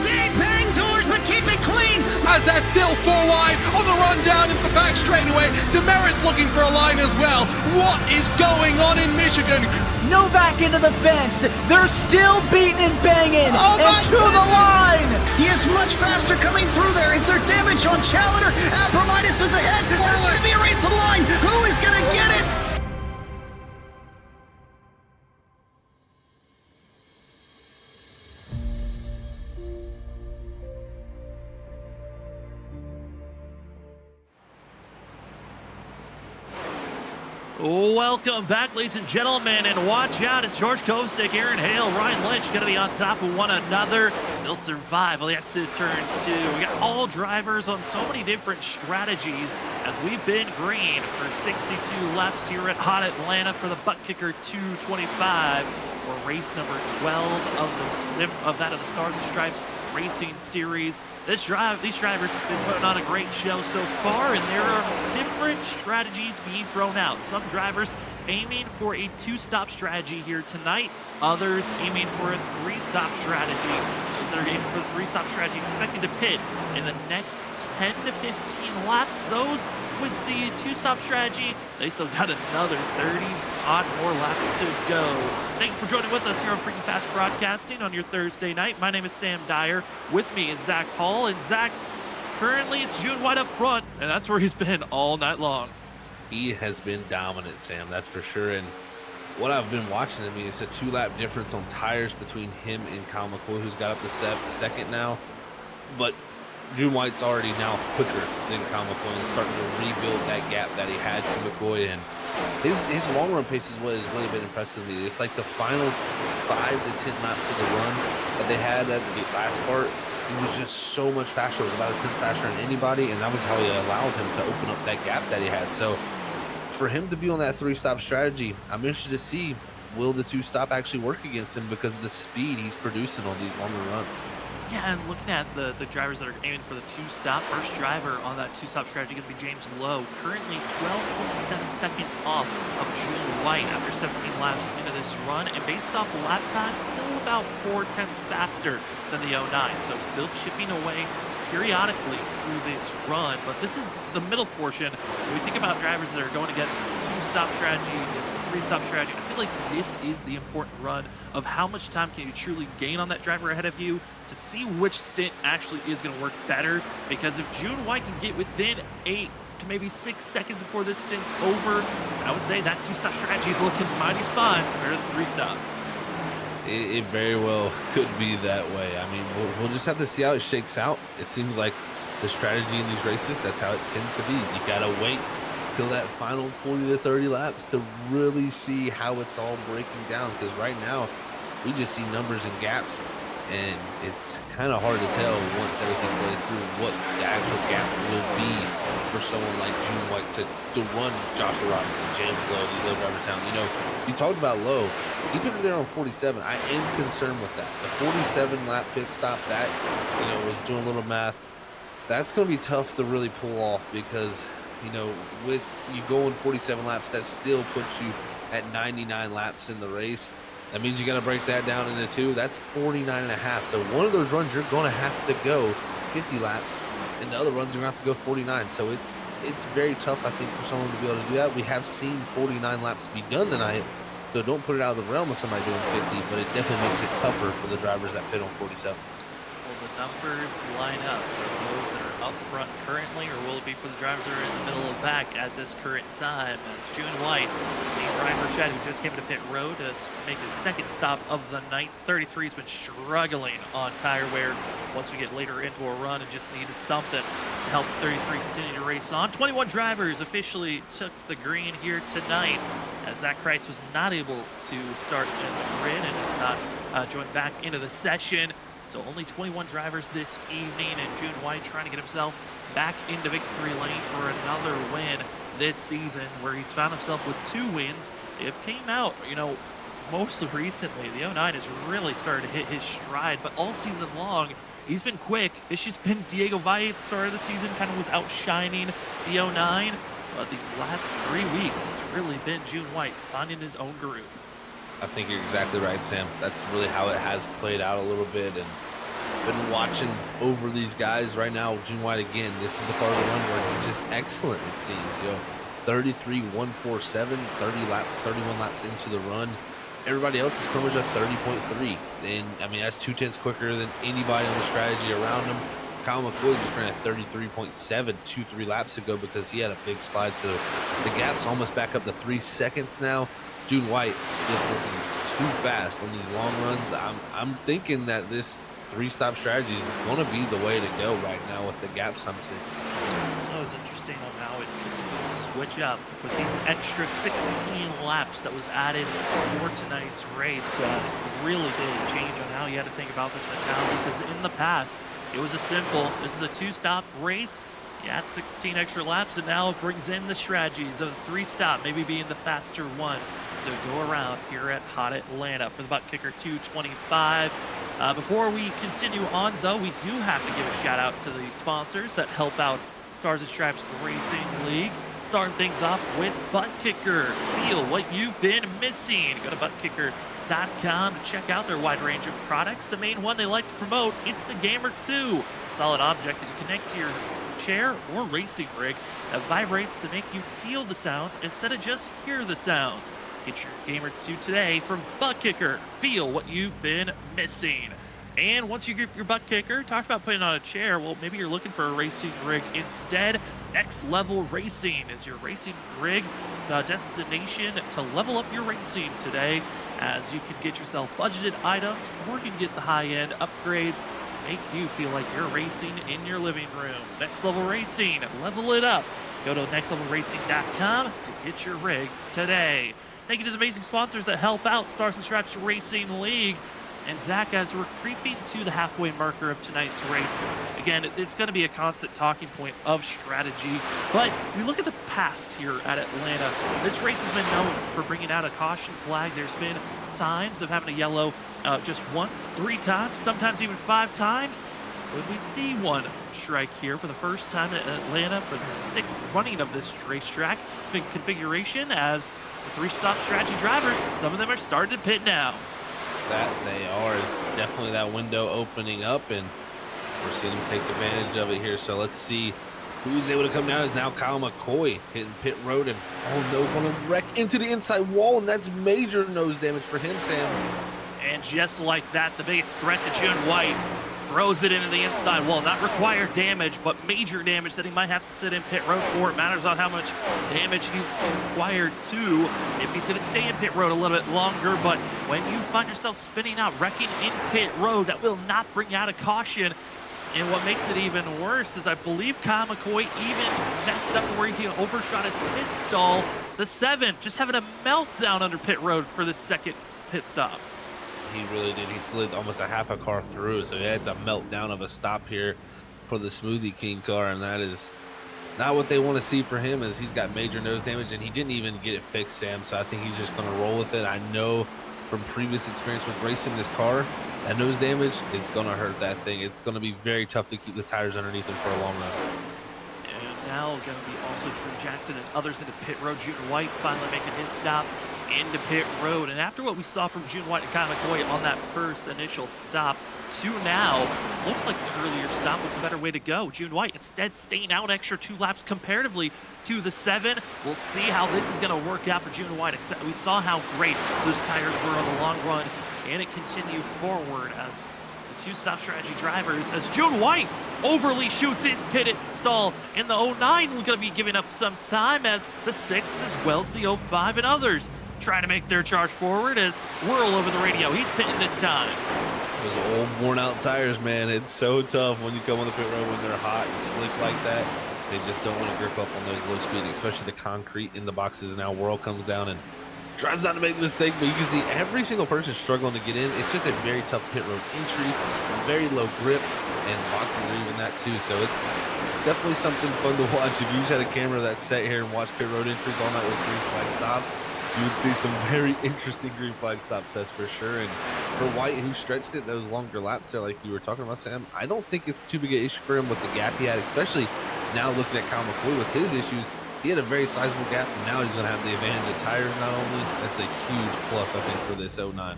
They bang doors, but keep it clean. As they're still 4 wide on the run down into the back straightaway. Demerit's looking for a line as well. What is going on in Michigan? Novak into the fence. They're still beating and banging. Oh and to the line. He is much faster coming through there. Is there damage on Challenger? Abramitis is ahead. There's going to be a race to the line. Who is going to get it? Welcome back, ladies and gentlemen, and watch out as George Kosick, Aaron Hale, Ryan Lynch going to be on top of one another. They'll survive on the exit of turn 2. We got all drivers on so many different strategies as we've been green for 62 laps here at Hot Atlanta for the ButtKicker 225 or race number 12 of the Stars and Stripes Racing Series. These drivers have been putting on a great show so far, and there are different strategies being thrown out. Some drivers aiming for a 2-stop strategy here tonight, others aiming for a 3-stop strategy. Those that are aiming for the 3-stop strategy expected to pit in the next 10 to 15 laps. Those with the 2-stop strategy, they still got another 30-odd more laps to go. Thank you for joining with us here on Freaking Fast Broadcasting on your Thursday night. My name is Sam Dyer. With me is Zach Hall. And Zach, currently it's June White up front, and that's where he's been all night long. He has been dominant, Sam, that's for sure. And what I've been watching, I mean, it's a 2-lap difference on tires between him and Kyle McCoy, who's got up to second now. But June White's already now quicker than Kyle McCoy and starting to rebuild that gap that he had to McCoy. And his long run pace is what has really been impressive to me. It's like the final 5 to 10 laps of the run that they had at the last part. He was just so much faster. It was about a 10th faster than anybody, and that was how he allowed him to open up that gap that he had. So for him to be on that 3-stop strategy, I'm interested to see will the two-stop actually work against him because of the speed he's producing on these longer runs? Yeah, and looking at the drivers that are aiming for the two-stop, first driver on that two-stop strategy going to be James Lowe, currently 12.7 seconds off of June White after 17 laps into this run, and based off lap time, still about 4/10 faster than the 09, so still chipping away periodically through this run. But this is the middle portion. When we think about drivers that are going against two-stop strategy, against a three-stop strategy, I feel like this is the important run of how much time can you truly gain on that driver ahead of you to see which stint actually is going to work better. Because if June White can get within 8 to maybe 6 seconds before this stint's over, I would say that two-stop strategy is looking mighty fun compared to the three-stop. It very well could be that way. I mean, we'll just have to see how it shakes out. It seems like the strategy in these races, that's how it tends to be. You gotta wait till that final 20 to 30 laps to really see how it's all breaking down, because right now we just see numbers and gaps, and it's kind of hard to tell once everything plays through what the actual gap will be for someone like June White to run Joshua Robinson, James Lowe, these other drivers down. You know, you talked about Lowe. He put it there on 47. I am concerned with that. The 47 lap pit stop, that, you know, was doing a little math. That's going to be tough to really pull off because, you know, with you going 47 laps, that still puts you at 99 laps in the race. That means you got to break that down into two. That's 49 and a half. So one of those runs, you're going to have to go 50 laps, and the other runs, you're going to have to go 49. So it's very tough, I think, for someone to be able to do that. We have seen 49 laps be done tonight, so don't put it out of the realm of somebody doing 50, but it definitely makes it tougher for the drivers that pit on 47. Will the numbers line up for those that are up front currently, or will it be for the drivers that are in the middle of the back at this current time? That's June White, seeing Ryan Burchett, who just came into pit road to make his second stop of the night. 33 has been struggling on tire wear once we get later into a run and just needed something to help 33 continue to race on. 21 drivers officially took the green here tonight, as Zach Kreitz was not able to start in the grid and is not joined back into the session. So only 21 drivers this evening, and June White trying to get himself back into victory lane for another win this season, where he's found himself with 2 wins. It came out, you know, most recently. The 09 has really started to hit his stride, but all season long, he's been quick. It's just been Diego Valle at the start of the season, kind of was outshining the 09. But these last 3 weeks, it's really been June White finding his own groove. I think you're exactly right, Sam. That's really how it has played out a little bit, and been watching over these guys right now. June White, again, this is the part of the run where he's just excellent, it seems. You know, 33.147, 31 laps into the run. Everybody else is pretty much at 30.3, and I mean that's 2/10 quicker than anybody on the strategy around him. Kyle McCoy just ran at 33.7 2-3 laps ago because he had a big slide, so the gap's almost back up to 3 seconds now. June White just looking too fast on these long runs. I'm thinking that this 3-stop strategy is going to be the way to go right now with the gaps I'm seeing. It's always interesting on how it continues to switch up with these extra 16 laps that was added for tonight's race. Really did change on how you had to think about this mentality, because in the past it was a simple, this is a 2-stop race. You add 16 extra laps, and now it brings in the strategies of a 3-stop, maybe being the faster one to go around here at Hot Atlanta for the ButtKicker 225. Before we continue on, though, we do have to give a shout out to the sponsors that help out Stars and Stripes Racing League. Starting things off with ButtKicker. Feel what you've been missing. Go to ButtKicker.com to check out their wide range of products. The main one they like to promote, it's the Gamer 2, a solid object that you connect to your chair or racing rig that vibrates to make you feel the sounds instead of just hear the sounds. Get your Gamer 2 today from ButtKicker. Feel what you've been missing. And once you get your ButtKicker, talk about putting on a chair. Well, maybe you're looking for a racing rig instead. Next Level Racing is your racing rig destination to level up your racing today, as you can get yourself budgeted items, or you can get the high-end upgrades to make you feel like you're racing in your living room. Next Level Racing, level it up. Go to nextlevelracing.com to get your rig today. Thank you to the amazing sponsors that help out Stars and Stripes Racing League. And Zach, as we're creeping to the halfway marker of tonight's race, again, it's going to be a constant talking point of strategy. But we look at the past here at Atlanta. This race has been known for bringing out a caution flag. There's been times of having a yellow just once, 3 times, sometimes even 5 times. Would we see one strike here for the first time in Atlanta for the 6th running of this racetrack configuration, as the 3-stop strategy drivers, some of them are starting to pit now. That they are. It's definitely that window opening up, and we're seeing him take advantage of it here. So let's see who's able to come down. Is now Kyle McCoy hitting pit road, and oh no, going to wreck into the inside wall, and that's major nose damage for him, Sam. And just like that, the biggest threat to June White throws it into the inside wall. Not required damage, but major damage that he might have to sit in pit road for. It matters on how much damage he's required to, if he's going to stay in pit road a little bit longer. But when you find yourself spinning out, wrecking in pit road, that will not bring out a caution. And what makes it even worse is I believe Kyle McCoy even messed up where he overshot his pit stall. The 7 just having a meltdown under pit road for the 2nd pit stop. He really did. He slid almost a half a car through, so it's a meltdown of a stop here for the Smoothie King car, and that is not what they want to see for him, as he's got major nose damage, and he didn't even get it fixed, Sam, so I think he's just going to roll with it. I know from previous experience with racing this car, that nose damage is going to hurt that thing. It's going to be very tough to keep the tires underneath him for a long run. And now going to be also Drew Jackson and others into pit road. June White finally making his stop into pit road. And after what we saw from June White and Kyle McCoy on that first initial stop to now, looked like the earlier stop was the better way to go. June White instead staying out extra 2 laps comparatively to the 7. We'll see how this is going to work out for June White. We saw how great those tires were on the long run, and it continued forward as the 2-stop strategy drivers, as June White overly shoots his pit stall in the 09. We're going to be giving up some time, as the 6 as well as the 05 and others trying to make their charge forward, as Whirl over the radio. He's pitting this time. Those old worn-out tires, man. It's so tough when you come on the pit road when they're hot and slick like that. They just don't want to grip up on those low speed, especially the concrete in the boxes. And now Whirl comes down and tries not to make a mistake, but you can see every single person struggling to get in. It's just a very tough pit road entry, very low grip, and boxes are even that too. So it's definitely something fun to watch. If you just had a camera that's set here and watch pit road entries all night with green flag stops, you would see some very interesting green flag stop sets for sure. And for White, who stretched it those longer laps there, like you were talking about, Sam, I don't think it's too big an issue for him with the gap he had, especially now looking at Kyle McCoy with his issues. He had a very sizable gap, and now he's going to have the advantage of tires not only. That's a huge plus, I think, for this 09.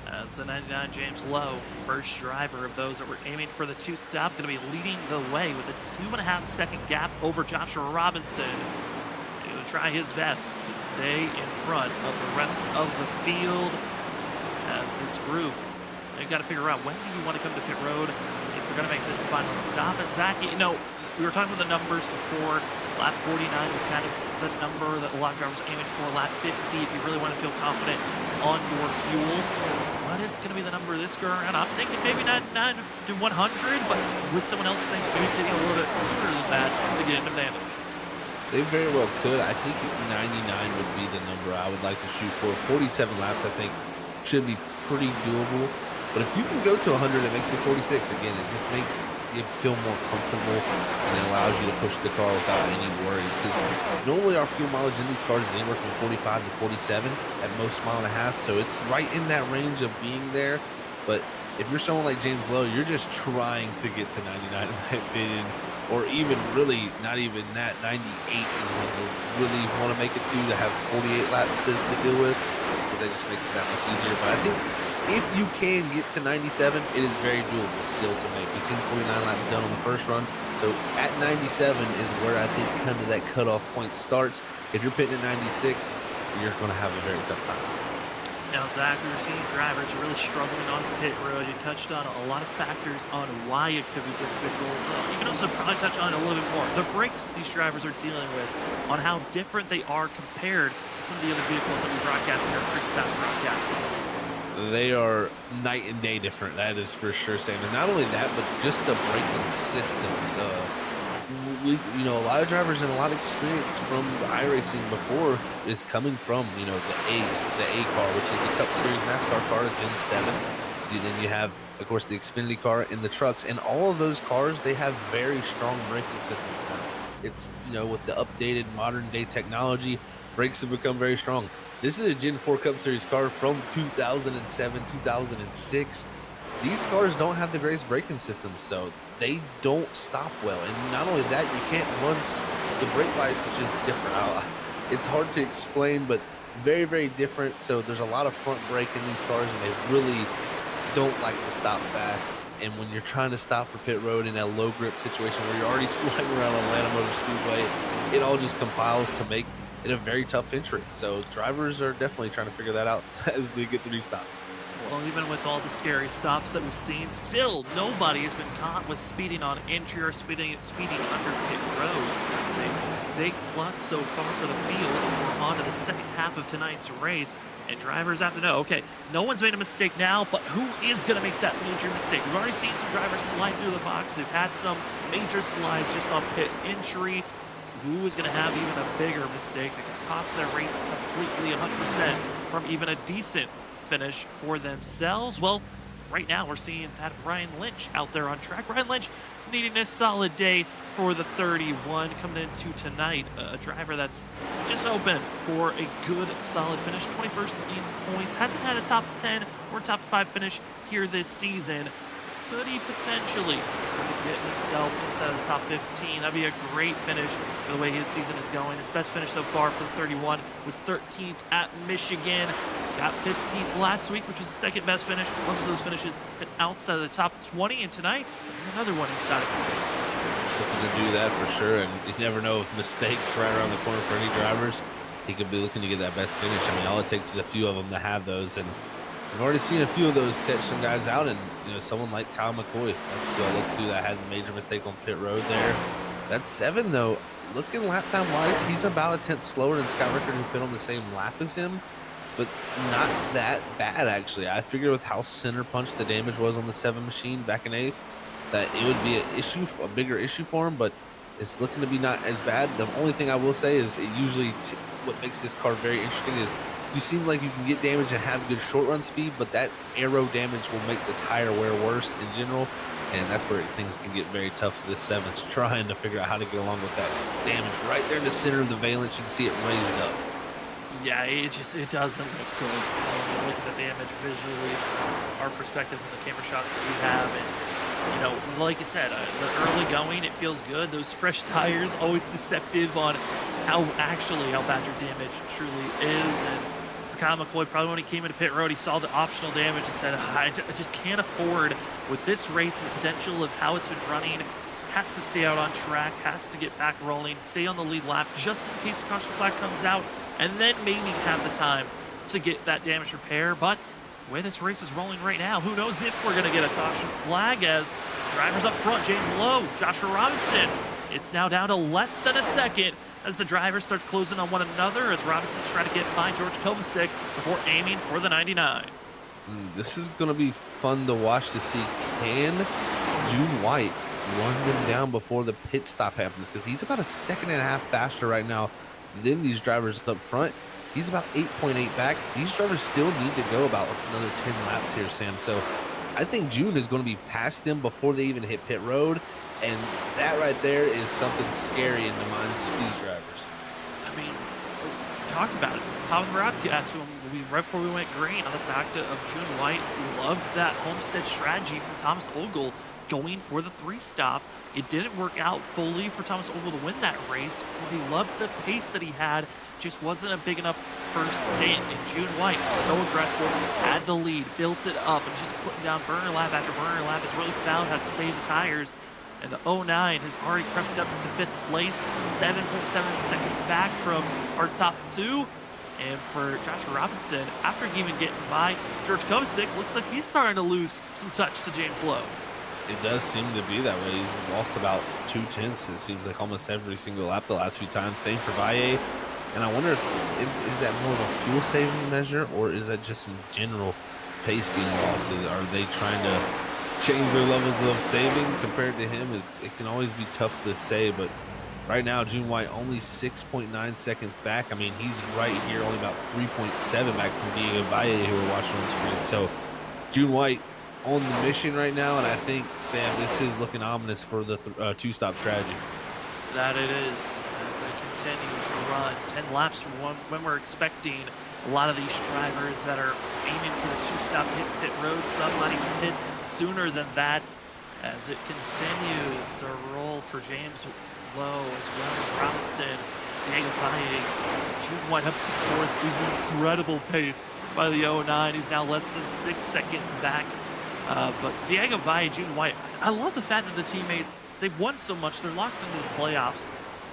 As the 99 James Lowe, first driver of those that were aiming for the 2-stop, going to be leading the way with a 2.5-second gap over Joshua Robinson. He's going to try his best to stay in front of the rest of the field as this group. They've got to figure out, when do you want to come to pit road if we're going to make this final stop. And Zach, you know, we were talking about the numbers before. Lap 49 was kind of the number that a lot of drivers are aiming for. Lap 50, if you really want to feel confident on your fuel. What is going to be the number this go around? I'm thinking maybe 99 to 100, but would someone else think maybe taking a little bit sooner than that to get an advantage? They very well could. I think 99 would be the number I would like to shoot for. 47 laps, I think, should be pretty doable. But if you can go to 100, it makes it 46. Again, it just makes you feel more comfortable, and it allows you to push the car without any worries. Because normally our fuel mileage in these cars is anywhere from 45 to 47 at most mile-and-a-half. So it's right in that range of being there. But if you're someone like James Lowe, you're just trying to get to 99, in my opinion. Or even really not even that. 98 is when you really want to make it to have 48 laps to deal with, because that just makes it that much easier. But I think if you can get to 97, it is very doable still to make. We've seen 49 laps done on the first run. So at 97 is where I think kind of that cutoff point starts. If you're pitting at 96, you're going to have a very tough time. Now, Zach, we were seeing drivers are really struggling on pit road. You touched on a lot of factors on why it could be difficult. You can also probably touch on it a little bit more. The brakes these drivers are dealing with, on how different they are compared to some of the other vehicles that we broadcast here at Pretty Fast Broadcasting. They are night and day different, that is for sure, Sam. And not only that, but just the braking systems. A lot of drivers and a lot of experience from the iRacing before is coming from, the A car, which is the Cup Series NASCAR car, Gen 7. Then you have, of course, the Xfinity car and the trucks, and all of those cars, they have very strong braking systems now. It's, with the updated modern day technology, brakes have become very strong. This is a Gen 4 Cup Series car from 2007, 2006. These cars don't have the greatest braking systems, so they don't stop well. And not only that, you can't run, the brake bias is just different. It's hard to explain, but very, very different. So there's a lot of front brake in these cars, and they really don't like to stop fast. And when you're trying to stop for pit road in a low grip situation where you're already sliding around on Atlanta Motor Speedway, it all just compiles to make it a very tough entry. So drivers are definitely trying to figure that out as they get through these stops. Well, even with all the scary stops that we've seen, still nobody has been caught with speeding on entry or speeding under pit roads. It's a big plus so far for the field. We're on to the second half of tonight's race, and drivers have to know, okay, no one's made a mistake now, but who is going to make that major mistake? We've already seen some drivers slide through the box. They've had some major slides just on pit entry. Who is going to have even a bigger mistake that could cost their race completely 100% from even a decent finish for themselves? Well, right now we're seeing that of Ryan Lynch out there on track. Ryan Lynch needing a solid day for the 31 coming into tonight. A driver that's just open for a good solid finish. 21st in points. Hasn't had a top 10 or top 5 finish here this season. Could he potentially try to get himself inside of the top 15? That'd be a great finish for the way his season is going. His best finish so far for the 31 was 13th at Michigan. Got 15th last week, which was the second best finish. Most of those finishes been outside of the top 20, and tonight, another one inside of it. Looking to do that for sure, and you never know if mistakes right around the corner for any drivers. He could be looking to get that best finish. I mean, all it takes is a few of them to have those, and I've already seen a few of those catch some guys out, and someone like Kyle McCoy. That's who I look to that had a major mistake on pit road there. That's 7 though. Looking lap time wise, he's about a 10th slower than Scott Rickard, who pit on the same lap as him, but not that bad actually. I figured with how center punch the damage was on the 7 machine back in 8th, that it would be a bigger issue for him, but it's looking to be not as bad. The only thing I will say is it usually what makes this car very interesting is you seem like you can get damage and have good short run speed, but that aero damage will make the tire wear worse in general, and that's where things can get very tough as this 7's trying to figure out how to get along with that damage right there in the center of the valence. You can see it raised up. Yeah, it doesn't look good when you look at the damage visually from our perspectives and the camera shots that we have. And like you said, the early going, it feels good. Those fresh tires, always deceptive on how bad your damage truly is. And for Kyle McCoy, probably when he came into pit road, he saw the optional damage and said, I just can't afford, with this race and the potential of how it's been running, has to stay out on track, has to get back rolling, stay on the lead lap, just in case the caution flag comes out, and then maybe have the time to get that damage repair. But the way this race is rolling right now, who knows if we're going to get a caution flag, as drivers up front, James Lowe, Joshua Robinson. It's now down to less than a second as the drivers start closing on one another, as Robinson's trying to get by George Kovacic before aiming for the 99. This is going to be fun to watch to see. Can June White run them down before the pit stop happens? Because he's about a second and a half faster right now than these drivers up front. He's about 8.8 back. These drivers still need to go about another 10 laps here, Sam. So I think June is going to be past them before they even hit pit road. And that right there is something scary in the minds of these drivers. I mean, we talked about it. Top of the broadcast, right before we went green, on the fact of June White loved that Homestead strategy from Thomas Ogle going for the 3-stop. It didn't work out fully for Thomas Ogle to win that race, but he loved the pace that he had. Just wasn't a big enough first stint, and June White, so aggressive, had the lead, built it up, and just putting down burner lap after burner lap, has really found how to save the tires. And the 09 has already crept up to 5th place, 7.7 seconds back from our top 2. And for Joshua Robinson, after even getting by George Kovacic, looks like he's starting to lose some touch to James Lowe. It does seem to be that way. He's lost about 2/10, it seems like, almost every single lap the last few times. Same for Valle. And I wonder if is that more of a fuel saving measure, or is that just in general pace being lost? Are they trying to change their levels of saving compared to him? It can always be tough to say, but right now June White only 6.9 seconds back. I mean, he's right here, only about 3.7 back from Diego Valle, who we're watching on the screen. So June White on the mission right now, and I think, Sam, this is looking ominous for the two-stop strategy. That it is, as they continue to run 10 laps from when we're expecting a lot of these drivers that are aiming for the two-stop hit pit road. Some might even hit sooner than that, as it continues to roll for James Lowe as well as Robinson. Diego Valle, June White up to fourth is incredible pace by the 09. He's now less than 6 seconds back. But Diego Valle, June White, I love the fact that the teammates, they've won so much, they're locked into the playoffs.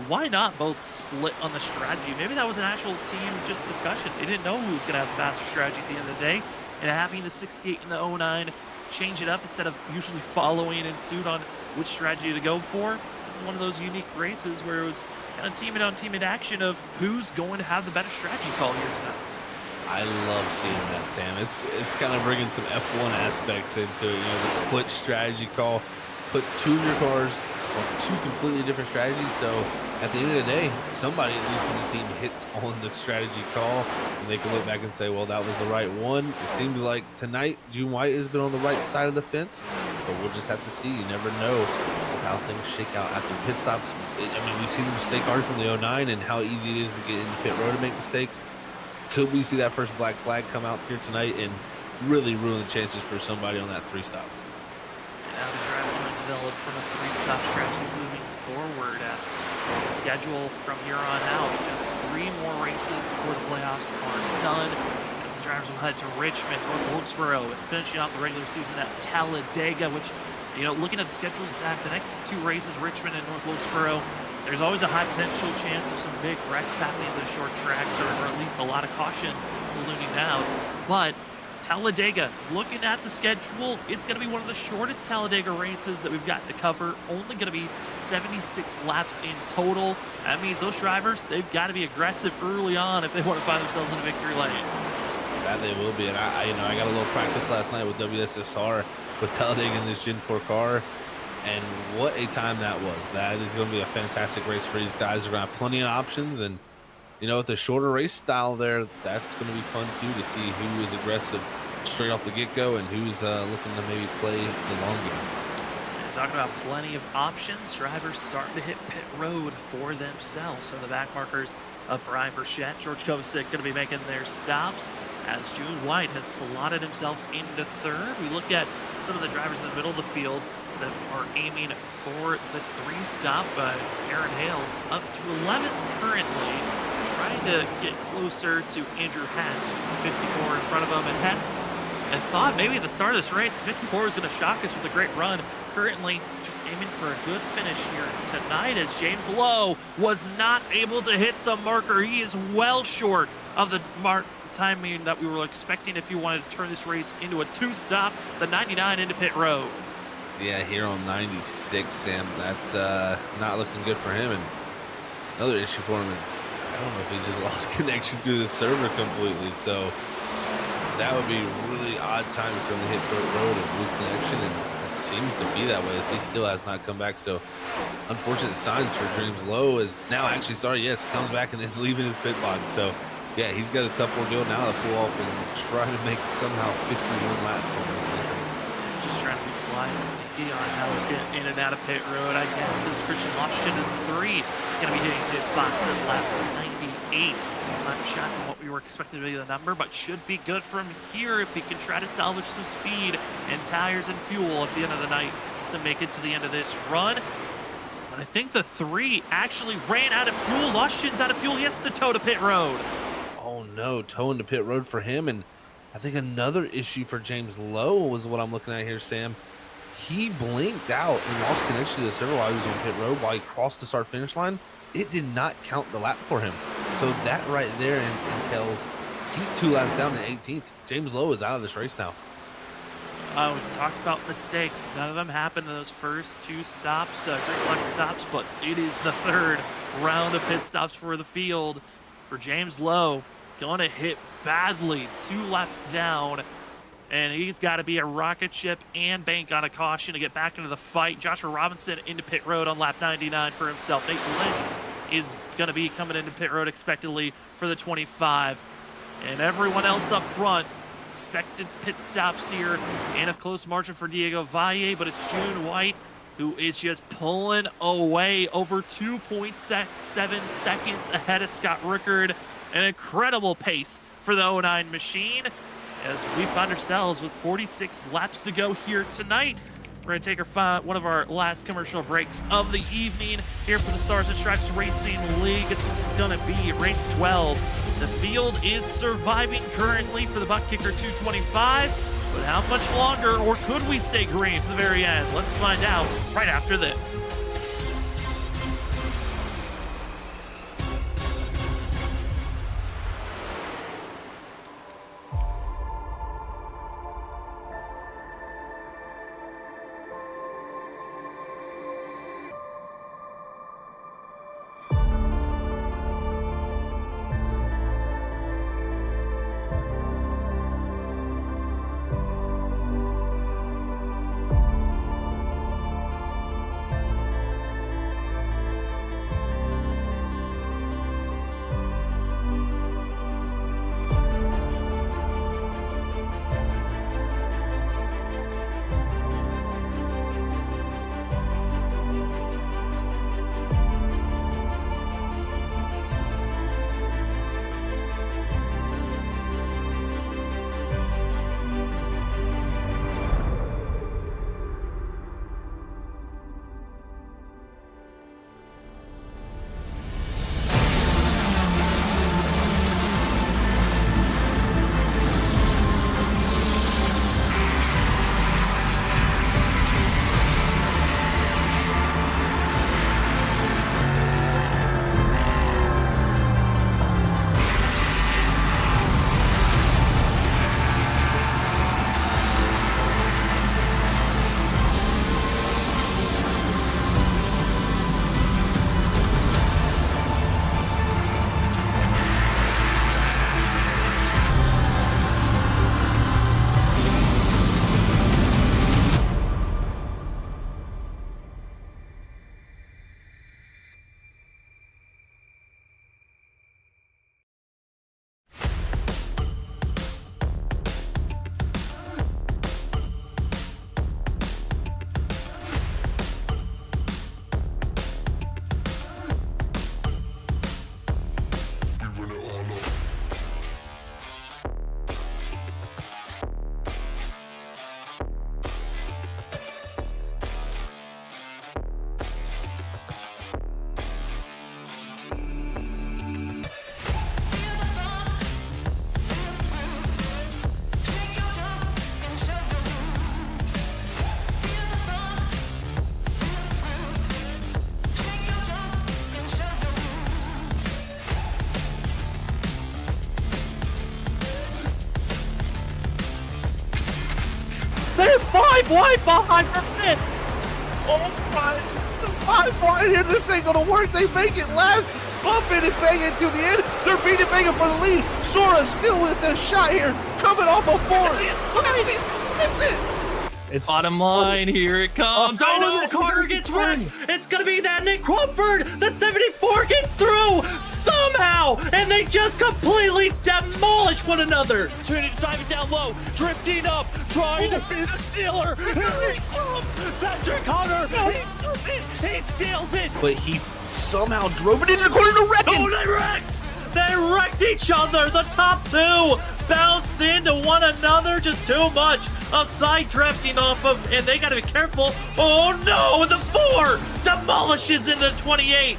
Why not both split on the strategy? Maybe that was an actual team just discussion. They didn't know who was going to have the faster strategy at the end of the day. And having the 68 and the 09 change it up instead of usually following in suit on which strategy to go for. This is one of those unique races where it was kind of teammate-on-teammate action of who's going to have the better strategy call here tonight. I love seeing that, Sam. It's kind of bringing some F1 aspects into it. You know, the split strategy call, put two of your cars on two completely different strategies. So at the end of the day, somebody at least on the team hits on the strategy call, and they can look back and say, well, that was the right one. It seems like tonight June White has been on the right side of the fence, but we'll just have to see. You never know how things shake out after pit stops. I mean, we've seen the mistake cars from the 09 and how easy it is to get into pit road and make mistakes. Could we see that first black flag come out here tonight and really ruin the chances for somebody on that three-stop? And now the drivers going to develop from a three-stop strategy moving forward as the schedule from here on out. Just 3 more races before the playoffs are done. As the drivers will head to Richmond, North Wilkesboro, and finishing off the regular season at Talladega, which, you know, looking at the schedules at the next 2 races, Richmond and North Wilkesboro, there's always a high potential chance of some big wrecks happening in the short tracks, or at least a lot of cautions ballooning out. But Talladega, looking at the schedule, it's going to be one of the shortest Talladega races that we've got to cover. Only going to be 76 laps in total. That means those drivers, they've got to be aggressive early on if they want to find themselves in a victory lane. That they will be, and I got a little practice last night with WSSR with Talladega in this Gen 4 car. And what a time that was. That is going to be a fantastic race for these guys. They're going to have plenty of options. And, you know, with the shorter race style there, that's going to be fun, too, to see who is aggressive straight off the get-go and who's looking to maybe play the long game. And talking about plenty of options, drivers starting to hit pit road for themselves. So the back markers of Brian Burchett, George Kovacic going to be making their stops as June White has slotted himself into third. We look at some of the drivers in the middle of the field that are aiming for the 3-stop. Aaron Hale up to 11th currently, trying to get closer to Andrew Hess, who's 54 in front of him. And Hess, I thought maybe at the start of this race, 54 was going to shock us with a great run. Currently just aiming for a good finish here tonight, as James Lowe was not able to hit the marker. He is well short of the timing that we were expecting if you wanted to turn this race into a 2-stop, the 99 into pit road. Yeah, here on 96, Sam, that's not looking good for him. And another issue for him is, I don't know if he just lost connection to the server completely. So that would be really odd timing for him to hit pit road and lose connection. And it seems to be that way, as he still has not come back. So unfortunate signs for James Lowe is now actually, comes back and is leaving his pit box. So yeah, he's got a tough ordeal now to pull off and try to make somehow 51 laps on those things. Just trying to be sneaky on how he's getting in and out of pit road, I guess, as Christian Washington in 3 going to be hitting his box at lap 98. Lap shy from what we were expecting to be the number, but should be good from here if he can try to salvage some speed and tires and fuel at the end of the night to make it to the end of this run. But I think the 3 actually ran out of fuel. Washington's out of fuel. He has to tow to pit road. Oh no, towing to pit road for him. And I think another issue for James Lowe was what I'm looking at here, Sam. He blinked out and lost connection to the server while he was on pit road. While he crossed the start-finish line, it did not count the lap for him. So that right there entails he's 2 laps down to 18th. James Lowe is out of this race now. We talked about mistakes. None of them happened in those first 2 stops, green flag stops, but it is the 3rd round of pit stops for the field for James Lowe. Going to hit badly, 2 laps down, and he's got to be a rocket ship and bank on a caution to get back into the fight. Joshua Robinson into pit road on lap 99 for himself. Nathan Lynch is going to be coming into pit road expectedly for the 25. And everyone else up front expected pit stops here and a close margin for Diego Valle, but it's June White who is just pulling away over 2.7 seconds ahead of Scott Rickard. An incredible pace for the 09 machine as we find ourselves with 46 laps to go here tonight. We're going to take one of our last commercial breaks of the evening here for the Stars and Stripes Racing League. It's going to be race 12. The field is surviving currently for the ButtKicker 225, but how much longer, or could we stay green to the very end? Let's find out right after this. They're 5 wide behind the pit. Oh my, the 5 wide here. This ain't gonna work. They make it last. Bumping and banging to the end. They're beating banging for the lead. Sora still with their shot here, coming off a 4. Look at it. That's it. It's bottom line, here it comes. I know Carter gets run. It's gonna be that Nick Crawford. The 74 gets through somehow, and they just completely demolish one another. Trying to drive it down low, drifting up, trying to be the stealer. Here he comes, Cedric Hunter. He does it. He steals it. But he somehow drove it into the corner to wreck it. Oh, they wrecked. They wrecked each other. The top two bounced into one another. Just too much of side drifting off of, and they got to be careful. Oh no, the 4 demolishes in the 28.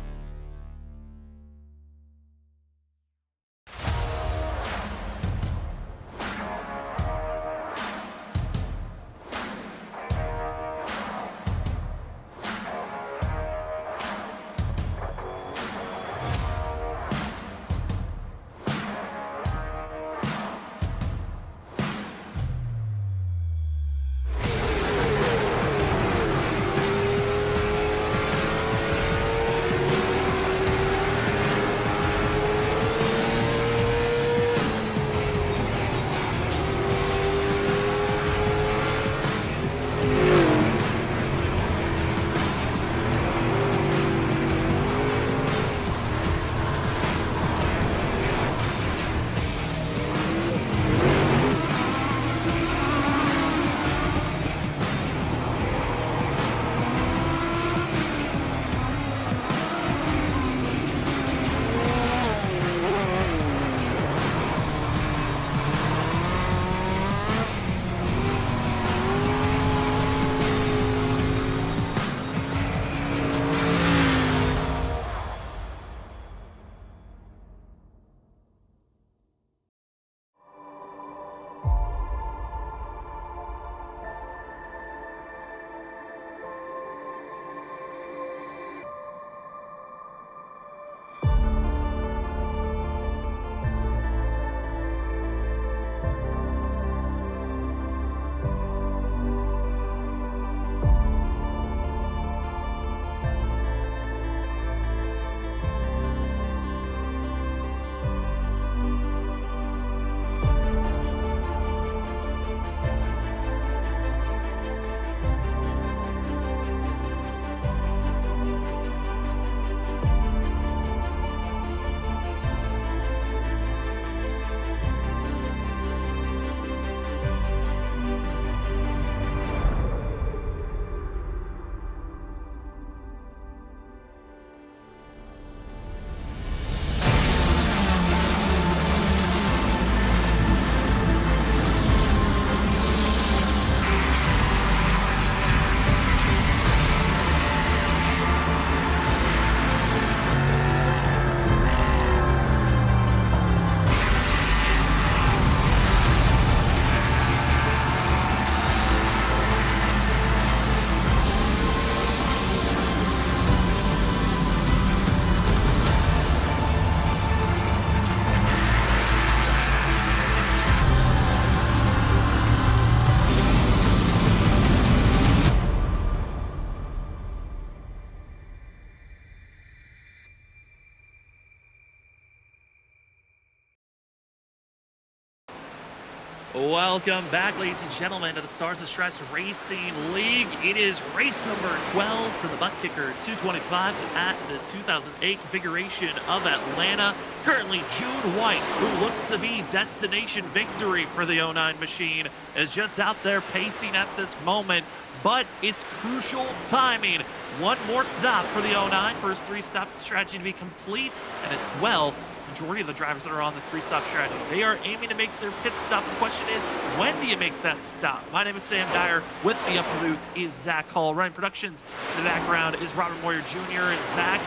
Welcome back, ladies and gentlemen, to the Stars and Stripes Racing League. It is race number 12 for the ButtKicker 225 at the 2008 configuration of Atlanta. Currently, June White, who looks to be destination victory for the 09 machine, is just out there pacing at this moment, but it's crucial timing. One more stop for the 09 for his three-stop strategy to be complete, and as well, majority of the drivers that are on the three-stop strategy, they are aiming to make their pit stop. The question is, when do you make that stop? My name is Sam Dyer. With me up in the booth is Zach Hall. Running productions in the background is Robert Moyer Jr. and Zach.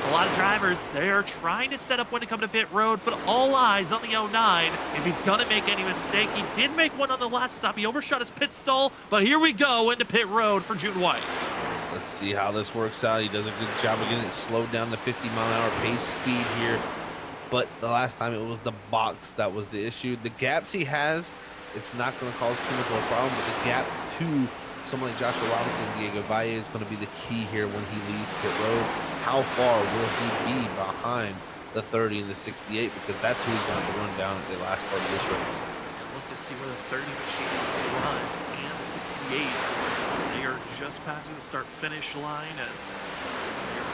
A lot of drivers, they are trying to set up when to come to pit road, but all eyes on the 09. If he's going to make any mistake, he did make one on the last stop. He overshot his pit stall, but here we go into pit road for June White. Let's see how this works out. He does a good job of getting it slowed down to 50-mile-an-hour pace speed here. But the last time it was the box that was the issue. The gaps he has, it's not going to cause too much of a problem, but the gap to someone like Joshua Robinson and Diego Valle is going to be the key here when he leaves pit road. How far will he be behind the 30 and the 68? Because that's who he's going to have to run down at the last part of this race. And look to see where the 30 machine runs and the 68. They are just passing the start-finish line as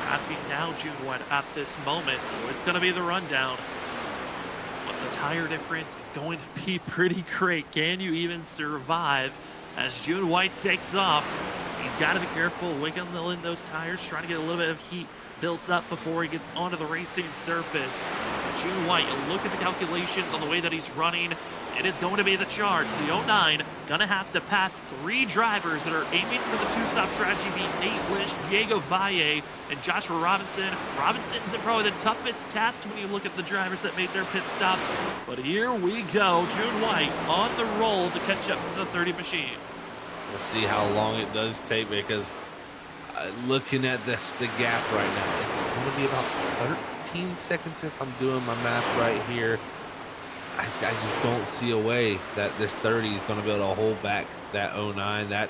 passing now June White at this moment, so it's going to be the rundown. But the tire difference is going to be pretty great. Can you even survive as June White takes off? He's got to be careful wiggling those tires, trying to get a little bit of heat built up before he gets onto the racing surface. But June White, you look at the calculations on the way that he's running, it is going to be the charge. The 09 gonna have to pass 3 drivers that are aiming for the two-stop strategy, being Nate Lish, Diego Valle, and Joshua Robinson. Robinson's in probably the toughest task when you look at the drivers that made their pit stops. But here we go, June White on the roll to catch up to the 30 machine. We'll see how long it does take, because looking at the gap right now, it's going to be about 13 seconds if I'm doing my math right here. I just don't see a way that this 30 is going to be able to hold back that 09. That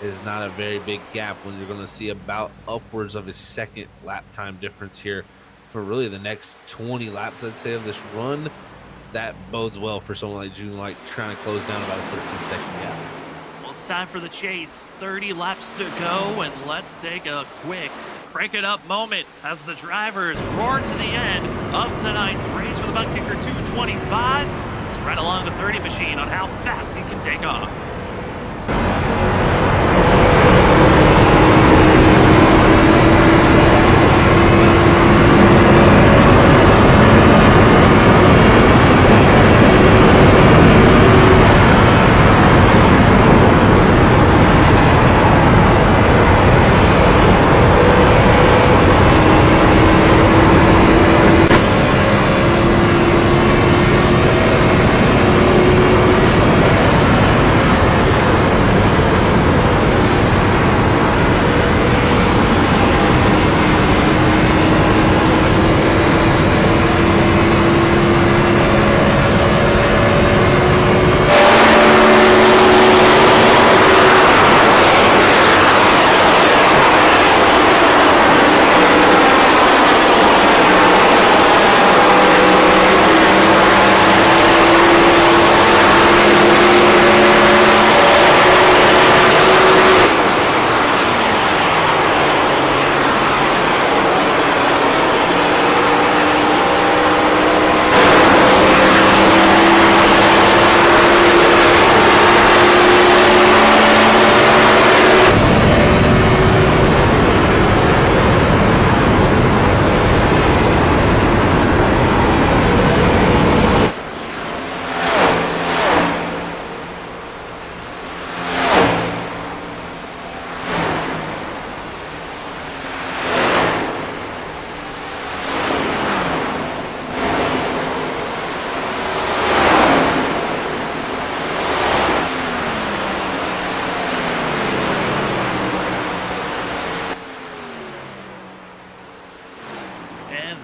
is not a very big gap when you're going to see about upwards of a second lap time difference here for really the next 20 laps, I'd say, of this run. That bodes well for someone like June White trying to close down about a 13-second gap. Well, it's time for the chase. 30 laps to go, and let's take a quick crank it up moment as the drivers roar to the end of tonight's race for the ButtKicker 225. It's right along the 30 machine on how fast he can take off.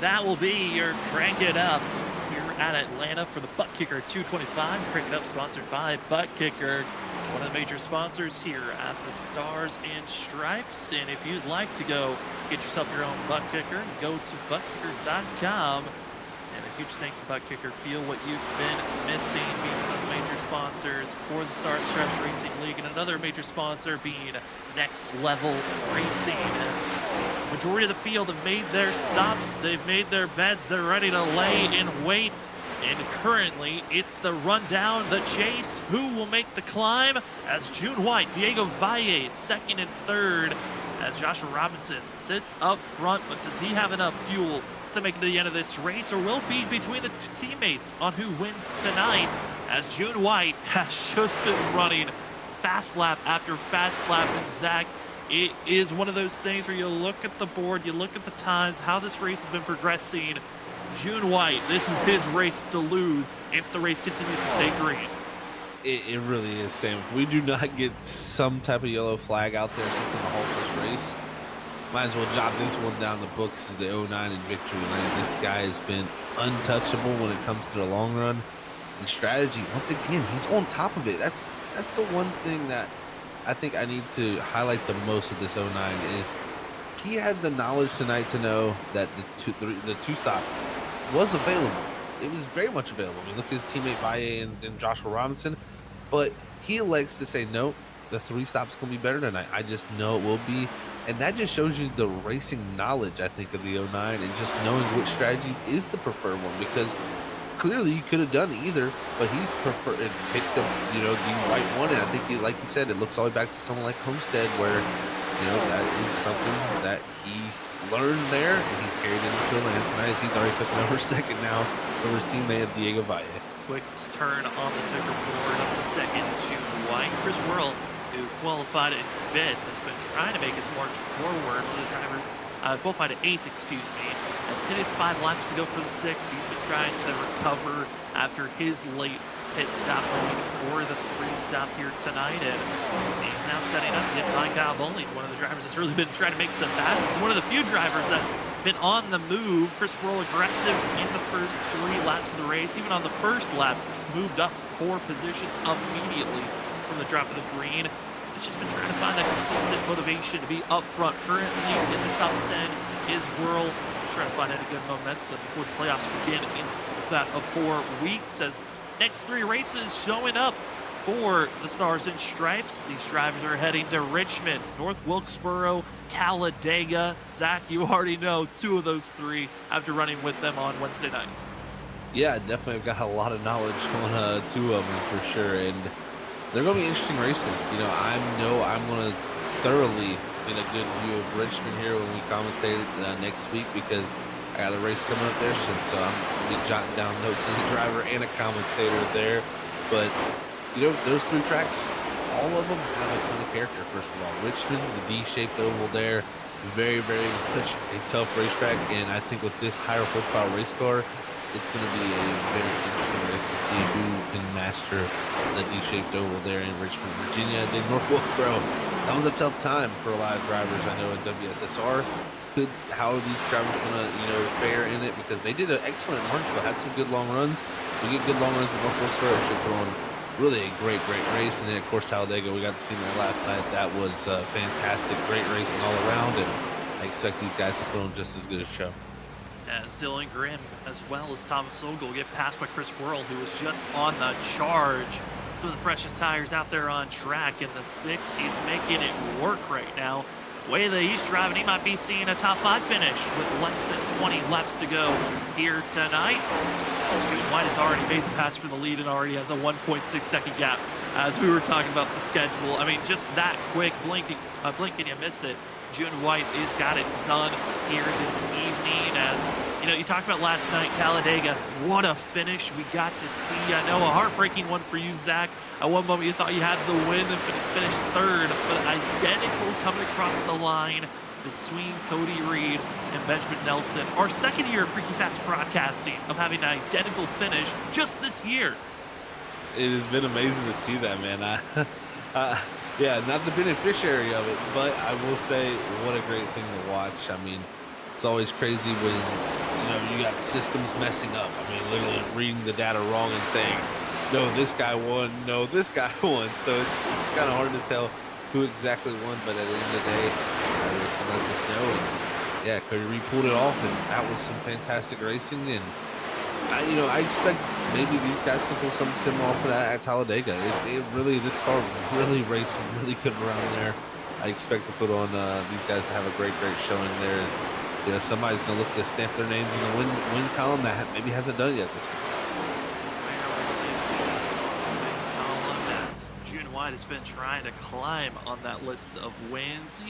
That will be your Crank It Up here at Atlanta for the ButtKicker 225. Crank It Up sponsored by ButtKicker, one of the major sponsors here at the Stars and Stripes. And if you'd like to go get yourself your own ButtKicker, go to buttkicker.com. And if Huge thanks to ButtKicker. Feel what you've been missing, being one of the major sponsors for the Star Stretch Racing League, and another major sponsor being Next Level Racing. As majority of the field have made their stops, they've made their beds, they're ready to lay in wait. And currently, it's the rundown, the chase. Who will make the climb? As June White, Diego Valle, second and third. As Joshua Robinson sits up front, but does he have enough fuel to make it to the end of this race? Or will it be between the teammates on who wins tonight? As June White has just been running fast lap after fast lap. And Zach, it is one of those things where you look at the board, you look at the times, how this race has been progressing. June White, this is his race to lose if the race continues to stay green. It really is, Sam. If we do not get some type of yellow flag out there, something to halt this race, might as well jot this one down the books as the 09 in victory lane. This guy has been untouchable when it comes to the long run and strategy. Once again, he's on top of it. That's the one thing that I think I need to highlight the most of this 09 is he had the knowledge tonight to know that the two-stop was available. It was very much available. I mean, look at his teammate Valle and Joshua Robinson, but he elects to say, no, the three-stop's going to be better tonight. I just know it will be. And that just shows you the racing knowledge, I think, of the 09 and just knowing which strategy is the preferred one, because clearly you could have done either, but he's preferred and picked up, the right one. And I think, like you said, it looks all the way back to someone like Homestead where, that is something that he learned there, and he's carried it into Atlanta tonight as he's already taken over second now over his teammate Diego Valle. Quick turn on the ticker board of the second, June White. Chris Worrell, who qualified in fifth, has been trying to make his march forward for the drivers. Qualified at eighth, excuse me. And pitted 5 laps to go for the sixth. He's been trying to recover after his late pit stop, going for the 3-stop here tonight. And he's now setting up to get by Kyle Bowling, one of the drivers that's really been trying to make some passes. One of the few drivers that's been on the move. Chris Worrell aggressive in the first 3 laps of the race. Even on the first lap, moved up 4 positions immediately from the drop of the green. It's just been trying to find that consistent motivation to be up front. Currently in the top 10 is Worrell. Just trying to find out a good momentum before the playoffs begin in that of 4 weeks. As next 3 races showing up for the Stars and Stripes. These drivers are heading to Richmond, North Wilkesboro, Talladega. Zach, you already know 2 of those 3 after running with them on Wednesday nights. Yeah, definitely. I've got a lot of knowledge on 2 of them for sure. And they're going to be interesting races. I know I'm going to thoroughly get a good view of Richmond here when we commentate next week, because I got a race coming up there soon. So I'm going to be jotting down notes as a driver and a commentator there. But, those 3 tracks, all of them have a ton of character, first of all. Richmond, the D-shaped oval there, very, very much a tough racetrack. And I think with this higher horsepower race car, it's going to be a very interesting race to see who can master the D-shaped oval there in Richmond, Virginia. Then North Wilkesboro, that was a tough time for a lot of drivers, I know, in WSSR. How are these drivers going to, fare in it? Because they did an excellent Martinsville, had some good long runs. We get good long runs in North Wilkesboro, it should put on really a great race. And then, of course, Talladega, we got to see that last night. That was fantastic, great racing all around, and I expect these guys to put on just as good a show. As Dylan Grimm, as well as Thomas Ogle, get passed by Chris Worrell, who was just on the charge. Some of the freshest tires out there on track, and the 6 is making it work right now. Way that he's driving, he might be seeing a top 5 finish with less than 20 laps to go here tonight. June White has already made the pass for the lead and already has a 1.6-second gap. As we were talking about the schedule, I mean, just that quick, blink and you miss it. June White has got it done here this evening. As you talked about last night, Talladega, what a finish we got to see. I know a heartbreaking one for you, Zach. At one moment you thought you had the win and finished 3rd, but identical coming across the line between Cody Reed and Benjamin Nelson. Our 2nd year of Freaky Fast Broadcasting of having an identical finish just this year. It has been amazing to see that, man. Yeah, not the beneficiary of it, but I will say what a great thing to watch. I mean, it's always crazy when, you got systems messing up. I mean, literally reading the data wrong and saying, no, this guy won, no, this guy won. So it's kind of hard to tell who exactly won, but at the end of the day, racing lets us know. And yeah, Cody Reed pulled it off, and that was some fantastic racing. And I expect maybe these guys can pull something similar off of that at Talladega. This car really raced really good around there. I expect to put on these guys to have a great showing there. Somebody's going to look to stamp their names in the win column that maybe hasn't done it yet this season. June White has been trying to climb on that list of wins.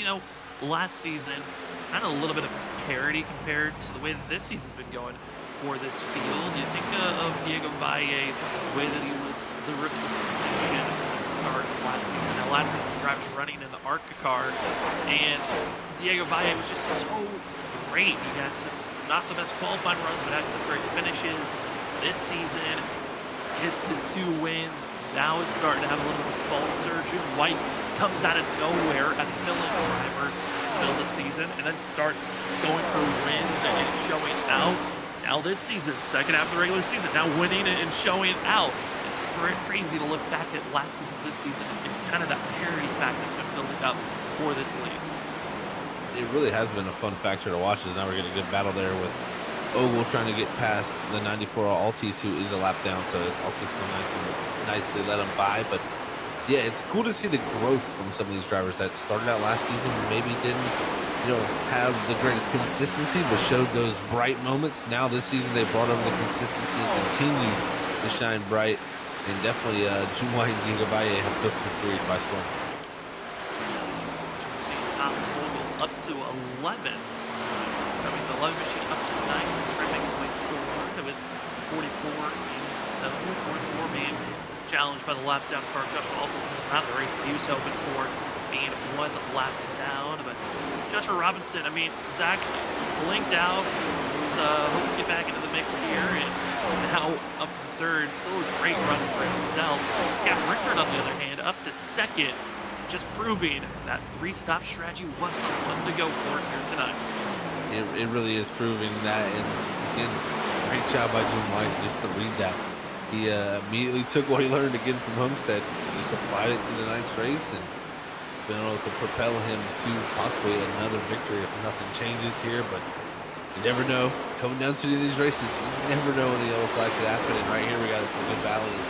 Last season, kind of a little bit of parity compared to the way that this season's been going for this field. You think of Diego Valle, the way that he was the rookie sensation at the start of last season. Now, last season, the driver was running in the ARCA car, and Diego Valle was just so great. He had some, not the best qualifying runs, but had some great finishes. This season, hits his 2 wins. Now is starting to have a little bit of falling surge. White comes out of nowhere as a fill-in driver in the middle of the season, and then starts going for wins and showing out. Now this season, second half of the regular season, now winning and showing out. It's crazy to look back at last season, this season, and kind of that parity factor that's been building up for this league. It really has been a fun factor to watch. As now we're getting a good battle there with Ogle trying to get past the 94 Altis, who is a lap down, so Altis go nicely let him by. But yeah, it's cool to see the growth from some of these drivers that started out last season and maybe didn't have the greatest consistency, but showed those bright moments. Now this season they brought over the consistency and continued to shine bright. And definitely June White and Diego Valle have took the series by storm. Thomas Ogle up to 11th. The 11 machine up to 9th, trimming his way forward with 44 being challenged by the lap down car. Joshua Altis is not the race that he was hoping for, being 1 lap down. But Joshua Robinson, Zach blinked out, was hoping to get back into the mix here, and now up to 3rd. Still a great run for himself. Scott Rickard, on the other hand, up to 2nd, just proving that 3-stop strategy was the one to go for here tonight. It really is proving that, and again, great job by June White just to read that. He immediately took what he learned again from Homestead, just applied it to the night's race, and been able to propel him to possibly another victory if nothing changes here. But you never know. Coming down to these races, you never know when the yellow flag could happen. And right here we got some good battles.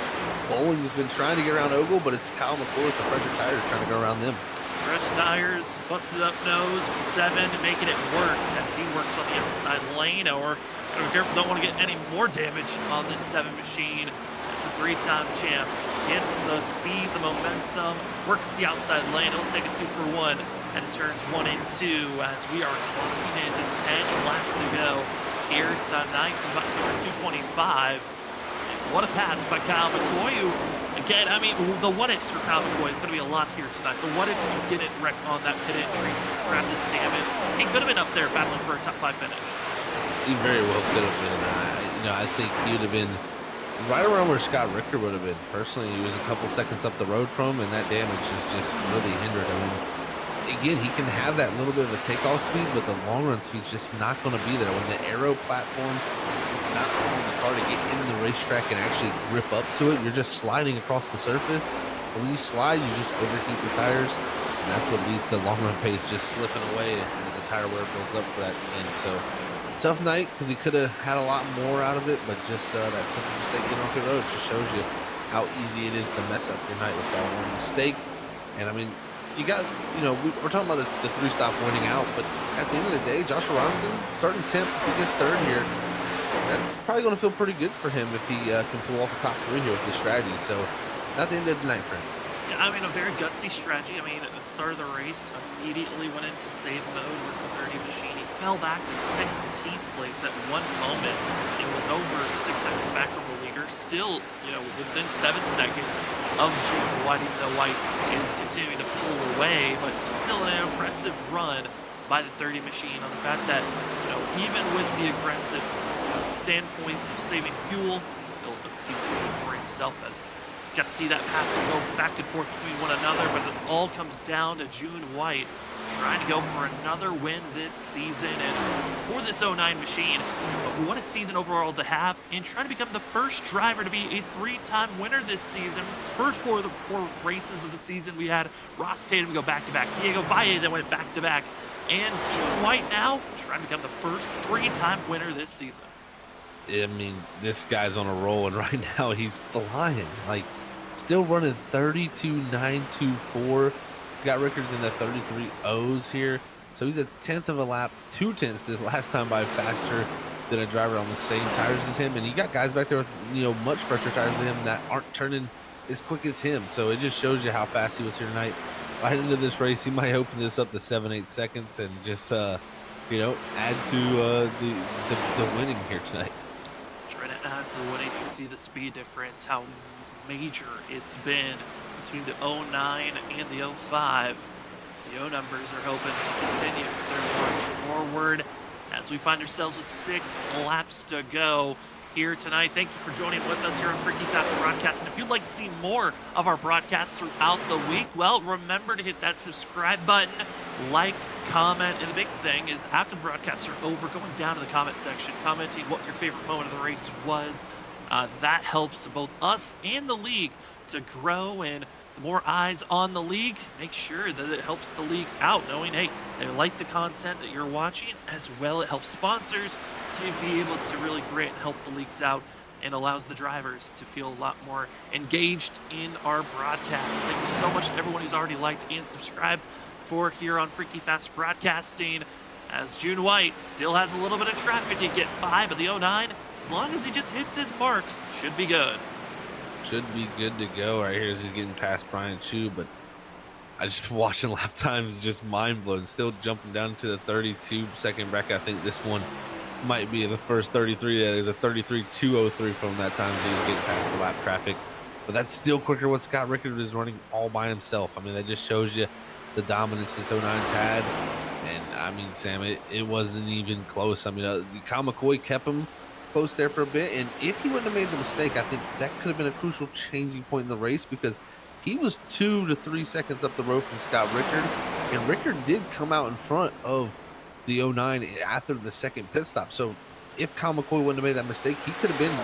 Bowling has been trying to get around Ogle, but it's Kyle McCoy with the Frederick Tires trying to go around them. Fresh tires, busted up nose, 7, making it work as he works on the outside lane. Or be careful, don't want to get any more damage on this 7 machine. It's a 3-time champ. Gets the speed, the momentum, works the outside lane. It'll take a 2 for 1 and it turns 1 and 2 as we are clocking into 10 laps to go. Here it's 9th and about 225. What a pass by Kyle McCoy, who, again, the what-ifs for Kyle McCoy is going to be a lot here tonight. The what if you didn't wreck on that pit entry, grab this damage. He could have been up there battling for a top 5 finish. He very well could have been. I think he would have been right around where Scott Ricker would have been. Personally, he was a couple seconds up the road from him, and that damage has just really hindered him. Again, he can have that little bit of a takeoff speed, but the long run speed's just not going to be there. When the aero platform is not allowing the car to get in the racetrack and actually grip up to it, you're just sliding across the surface. And when you slide, you just overheat the tires, and that's what leads to long run pace just slipping away as the tire wear builds up for that team. So tough night because he could have had a lot more out of it, but just that simple mistake getting off the road just shows you how easy it is to mess up your night with that one mistake. And you got, we're talking about the 3-stop winning out, but at the end of the day, Joshua Robinson starting 10th, if he gets 3rd here, that's probably going to feel pretty good for him if he can pull off the top 3 here with this strategy. So not the end of the night for him. Yeah, a very gutsy strategy. At the start of the race, immediately went into save mode with the 30 machine. He fell back to 16th place at one moment. It was over 6 seconds back from the leader. Still, within 7 seconds of June White, even though White is continuing to pull away, but still an impressive run by the 30 machine on the fact that, even with the aggressive standpoints of saving fuel, still he's able for himself as got to see that passing go back and forth between one another, but it all comes down to June White trying to go for another win this season. And for this 09 machine, what a season overall to have, and trying to become the first driver to be a 3-time winner this season. First 4 of the 4 races of the season, we had Ross Tatum go back-to-back, Diego Valle then went back-to-back, and June White now trying to become the first 3-time winner this season. I mean, this guy's on a roll, and right now he's flying. Like, still running 32.924. Got records in the 33 O's here. So he's a tenth of a lap, 2/10 this last time by faster than a driver on the same tires as him. And you got guys back there with, much fresher tires than him that aren't turning as quick as him. So it just shows you how fast he was here tonight. Right into this race, he might open this up to 7-8 seconds and just, add to the winning here tonight. Trying to add to the winning, you can see the speed difference, how major it's been between the 09 and the 05. The O numbers are hoping to continue their march forward as we find ourselves with 6 laps to go here tonight. Thank you for joining with us here on Freaky Fast Broadcast. And if you'd like to see more of our broadcasts throughout the week, well, remember to hit that subscribe button, like, comment, and the big thing is after the broadcasts are over, going down to the comment section, commenting what your favorite moment of the race was. That helps both us and the league to grow, and the more eyes on the league, make sure that it helps the league out, knowing, hey, they like the content that you're watching, as well it helps sponsors to be able to really great and help the leagues out, and allows the drivers to feel a lot more engaged in our broadcast. Thank you so much to everyone who's already liked and subscribed for here on Freaky Fast Broadcasting, as June White still has a little bit of traffic to get by, but the 09, as long as he just hits his marks, should be good. Should be good to go right here as he's getting past Brian Chu, but I just watching lap times, just mind blowing. Still jumping down to the 32-second bracket. I think this one might be the first 33. There's a 33.203 from that time as he's getting past the lap traffic, but that's still quicker what Scott Rickard is running all by himself. I mean, that just shows you the dominance this 09's had. And I mean, Sam, it wasn't even close. I mean, Kyle McCoy kept him close there for a bit, and if he wouldn't have made the mistake, I think that could have been a crucial changing point in the race, because he was 2 to 3 seconds up the road from Scott Rickard, and Rickard did come out in front of the 09 after the second pit stop. So if Kyle McCoy wouldn't have made that mistake, he could have been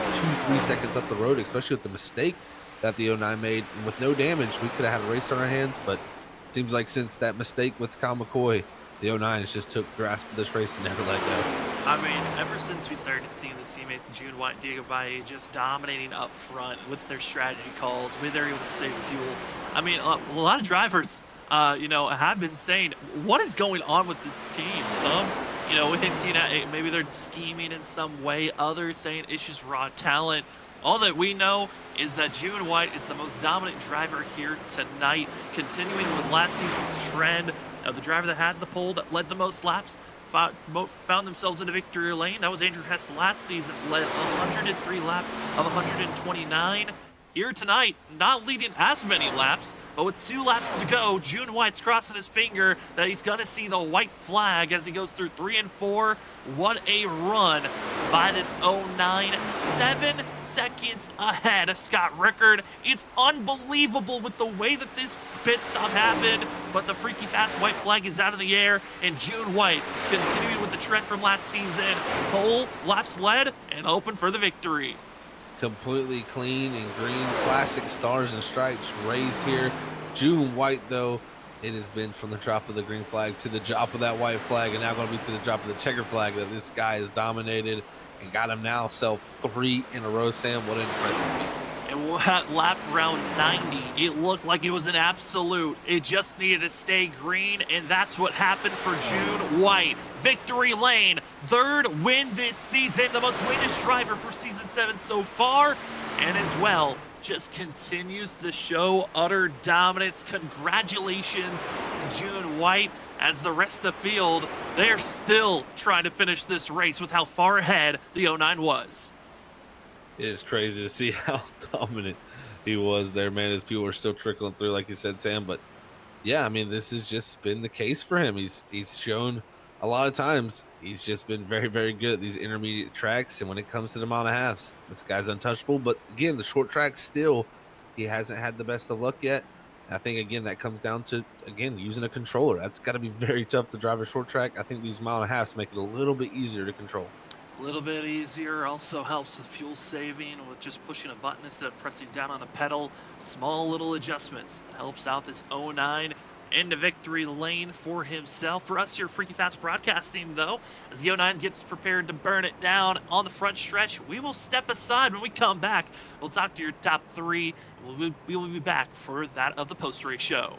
2-3 seconds up the road, especially with the mistake that the 09 made. And with no damage, we could have had a race on our hands, but it seems like since that mistake with Kyle McCoy, the 09's just took grasp of this race and never let go. I mean, ever since we started seeing the teammates June White and Diego Valle just dominating up front with their strategy calls, with their able to save fuel. I mean, a lot of drivers, have been saying, what is going on with this team? Some, hinting at maybe they're scheming in some way. Others saying it's just raw talent. All that we know is that June White is the most dominant driver here tonight, continuing with last season's trend of the driver that had the pole that led the most laps. Found themselves in a victory lane. That was Andrew Hess last season, led 103 laps of 129. Here tonight, not leading as many laps, but with 2 laps to go, June White's crossing his finger that he's going to see the white flag as he goes through 3 and 4. What a run by this 09, 7 seconds ahead of Scott Rickard. It's unbelievable with the way that this pit stop happened, but the freaky fast white flag is out of the air, and June White continuing with the trend from last season. Pole, laps led, and open for the victory. Completely clean and green, classic stars and stripes race here. June White, though, it has been from the drop of the green flag to the drop of that white flag, and now going to be to the drop of the checker flag, that this guy has dominated and got him now self 3 in a row. Sam, what an impressive feat. And at lap round 90, it looked like it was an absolute. It just needed to stay green, and that's what happened for June White. Victory lane, 3rd win this season, the most winningest driver for season 7 so far, and as well, just continues to show utter dominance. Congratulations to June White, as the rest of the field, they're still trying to finish this race with how far ahead the 09 was. It is crazy to see how dominant he was there, man, as people are still trickling through, like you said, Sam. But yeah, I mean, this has just been the case for him. He's shown a lot of times he's just been very, very good at these intermediate tracks. And when it comes to the mile and a half, this guy's untouchable. But again, the short tracks still, he hasn't had the best of luck yet. I think, again, that comes down to, again, using a controller. That's got to be very tough to drive a short track. I think these mile and a halves make it a little bit easier to control. A little bit easier, also helps with fuel saving with just pushing a button instead of pressing down on a pedal. Small little adjustments helps out this 09. into victory lane for himself. For us here, Freaky Fast Broadcasting, though, as the 09 gets prepared to burn it down on the front stretch, we will step aside. When we come back, we'll talk to your top three. We will be back for that of the post-race show.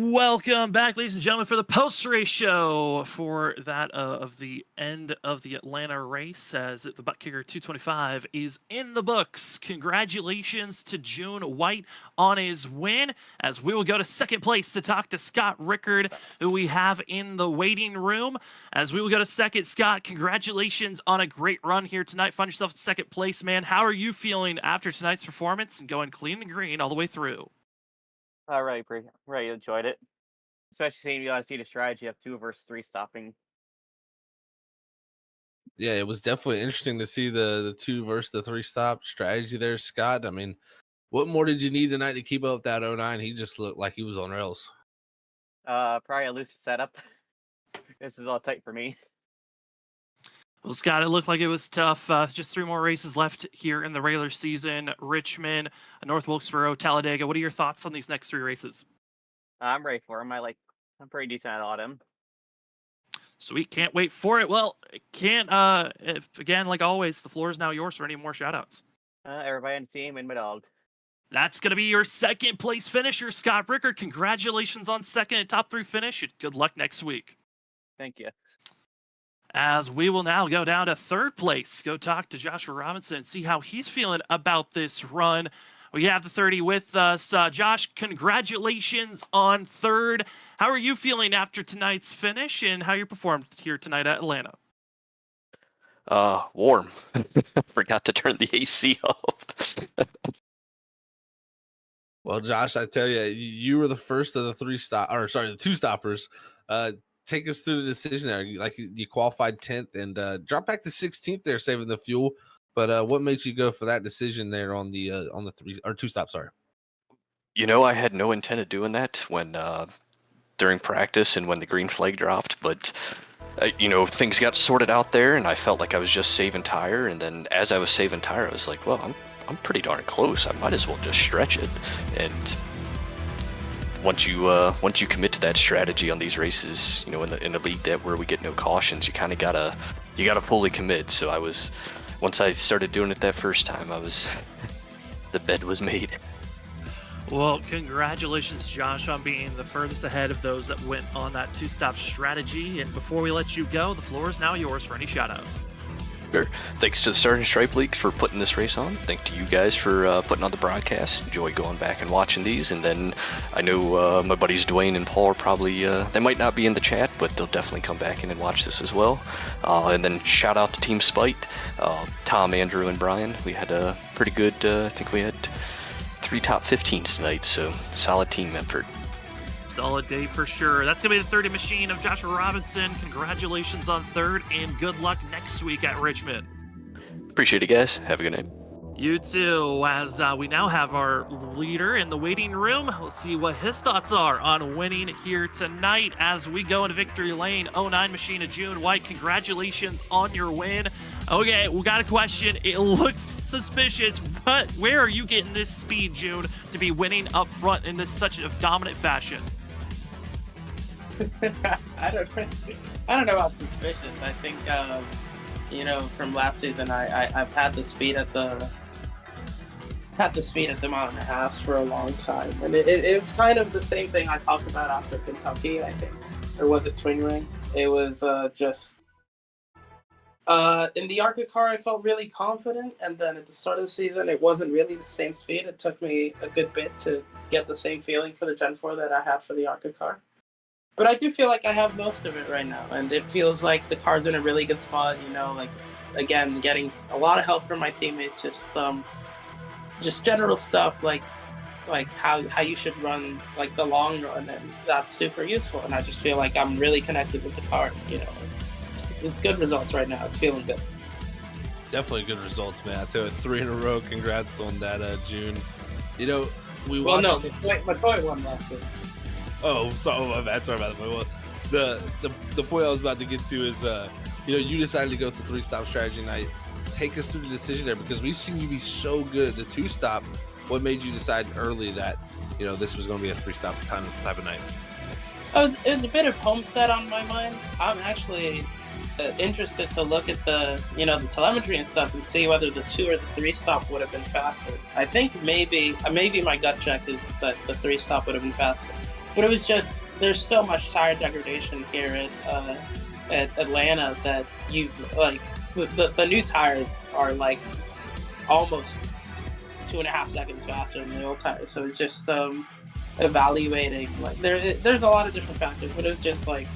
Welcome back, ladies and gentlemen, for the post-race show for that of the end of the Atlanta race, as the ButtKicker 225 is in the books. Congratulations to June White on his win, as we will go to second place to talk to Scott Rickard, who we have in the waiting room. As we will go to second, Scott, congratulations on a great run here tonight. Find yourself in second place, man. How are you feeling after tonight's performance and going clean and green all the way through? All right, really enjoyed it. Especially seeing you guys see the strategy of 2 versus 3 stopping. Yeah, it was definitely interesting to see the 2 versus the 3 stop strategy there, Scott. I mean, what more did you need tonight to keep up that 09? He just looked like he was on rails. Probably a loose setup. This is all tight for me. Well, Scott, it looked like it was tough. Just 3 more races left here in the regular season. Richmond, North Wilkesboro, Talladega. What are your thoughts on these next 3 races? I'm ready for him. I'm pretty decent at all of them. Sweet, can't wait for it. Well, again, like always, the floor is now yours for any more shout-outs. Everybody on the team and my dog. That's going to be your second place finisher, Scott Rickard. Congratulations on second and top 3 finish. Good luck next week. Thank you. As we will now go down to third place, go talk to Joshua Robinson and see how he's feeling about this run. We have the 30 with us. Josh, congratulations on third. How are you feeling after tonight's finish and how you performed here tonight at Atlanta? Warm. Forgot to turn the AC off. Well, Josh, I tell you, you were the first of the 2 stoppers. Take us through the decision there. You qualified 10th and dropped back to 16th there, saving the fuel. But what makes you go for that decision there on the 2 stop? Sorry. You know, I had no intent of doing that when during practice and when the green flag dropped, but things got sorted out there, and I felt like I was just saving tire. And then as I was saving tire, I was like, well, I'm pretty darn close. I might as well just stretch it. And once you commit to that strategy on these races, in the league that where we get no cautions, you kind of gotta fully commit. So once I started doing it that first time, the bed was made. Well, congratulations, Josh, on being the furthest ahead of those that went on that two-stop strategy. And before we let you go, the floor is now yours for any shout-outs. Sure. Thanks to the Stars and Stripe Leagues for putting this race on. Thanks to you guys for putting on the broadcast. Enjoy going back and watching these. And then I know my buddies Dwayne and Paul are probably, they might not be in the chat, but they'll definitely come back in and watch this as well. And then shout out to Team Spite, Tom, Andrew, and Brian. We had a pretty good, I think we had 3 top 15s tonight, so solid team effort. Solid day for sure. That's going to be the 30 machine of Joshua Robinson. Congratulations on third, and good luck next week at Richmond. Appreciate it, guys. Have a good night. You too, as we now have our leader in the waiting room. We'll see what his thoughts are on winning here tonight as we go into victory lane. 09 machine of June White, congratulations on your win. Okay, we got a question. It looks suspicious, but where are you getting this speed, June, to be winning up front in such a dominant fashion? I don't know about suspicious. I think from last season, I've had the speed at the mile and a half for a long time, and it was kind of the same thing I talked about after Kentucky, I think, or was it Twin Ring? It was just. In the ARCA car, I felt really confident, and then at the start of the season, it wasn't really the same speed. It took me a good bit to get the same feeling for the Gen 4 that I have for the ARCA car. But I do feel like I have most of it right now, and it feels like the car's in a really good spot, again, getting a lot of help from my teammates, just general stuff like how you should run, like the long run, and that's super useful, and I just feel like I'm really connected with the car, It's good results right now. It's feeling good. Definitely good results, man. I tell you, 3 in a row. Congrats on that, June. We watched. Well, no, my point won last week. Oh, sorry, my bad. Sorry about that. Well, the point I was about to get to is, you decided to go with the 3-stop strategy tonight. Take us through the decision there, because we've seen you be so good at the 2-stop. What made you decide early that this was going to be a 3-stop type of night? It was a bit of Homestead on my mind. I'm actually interested to look at the telemetry and stuff and see whether the 2 or the 3-stop would have been faster. I think maybe my gut check is that the 3-stop would have been faster. But it was just, there's so much tire degradation here at Atlanta that the new tires are like almost 2.5 seconds faster than the old tires. So it's just evaluating, like there's a lot of different factors, but it was just like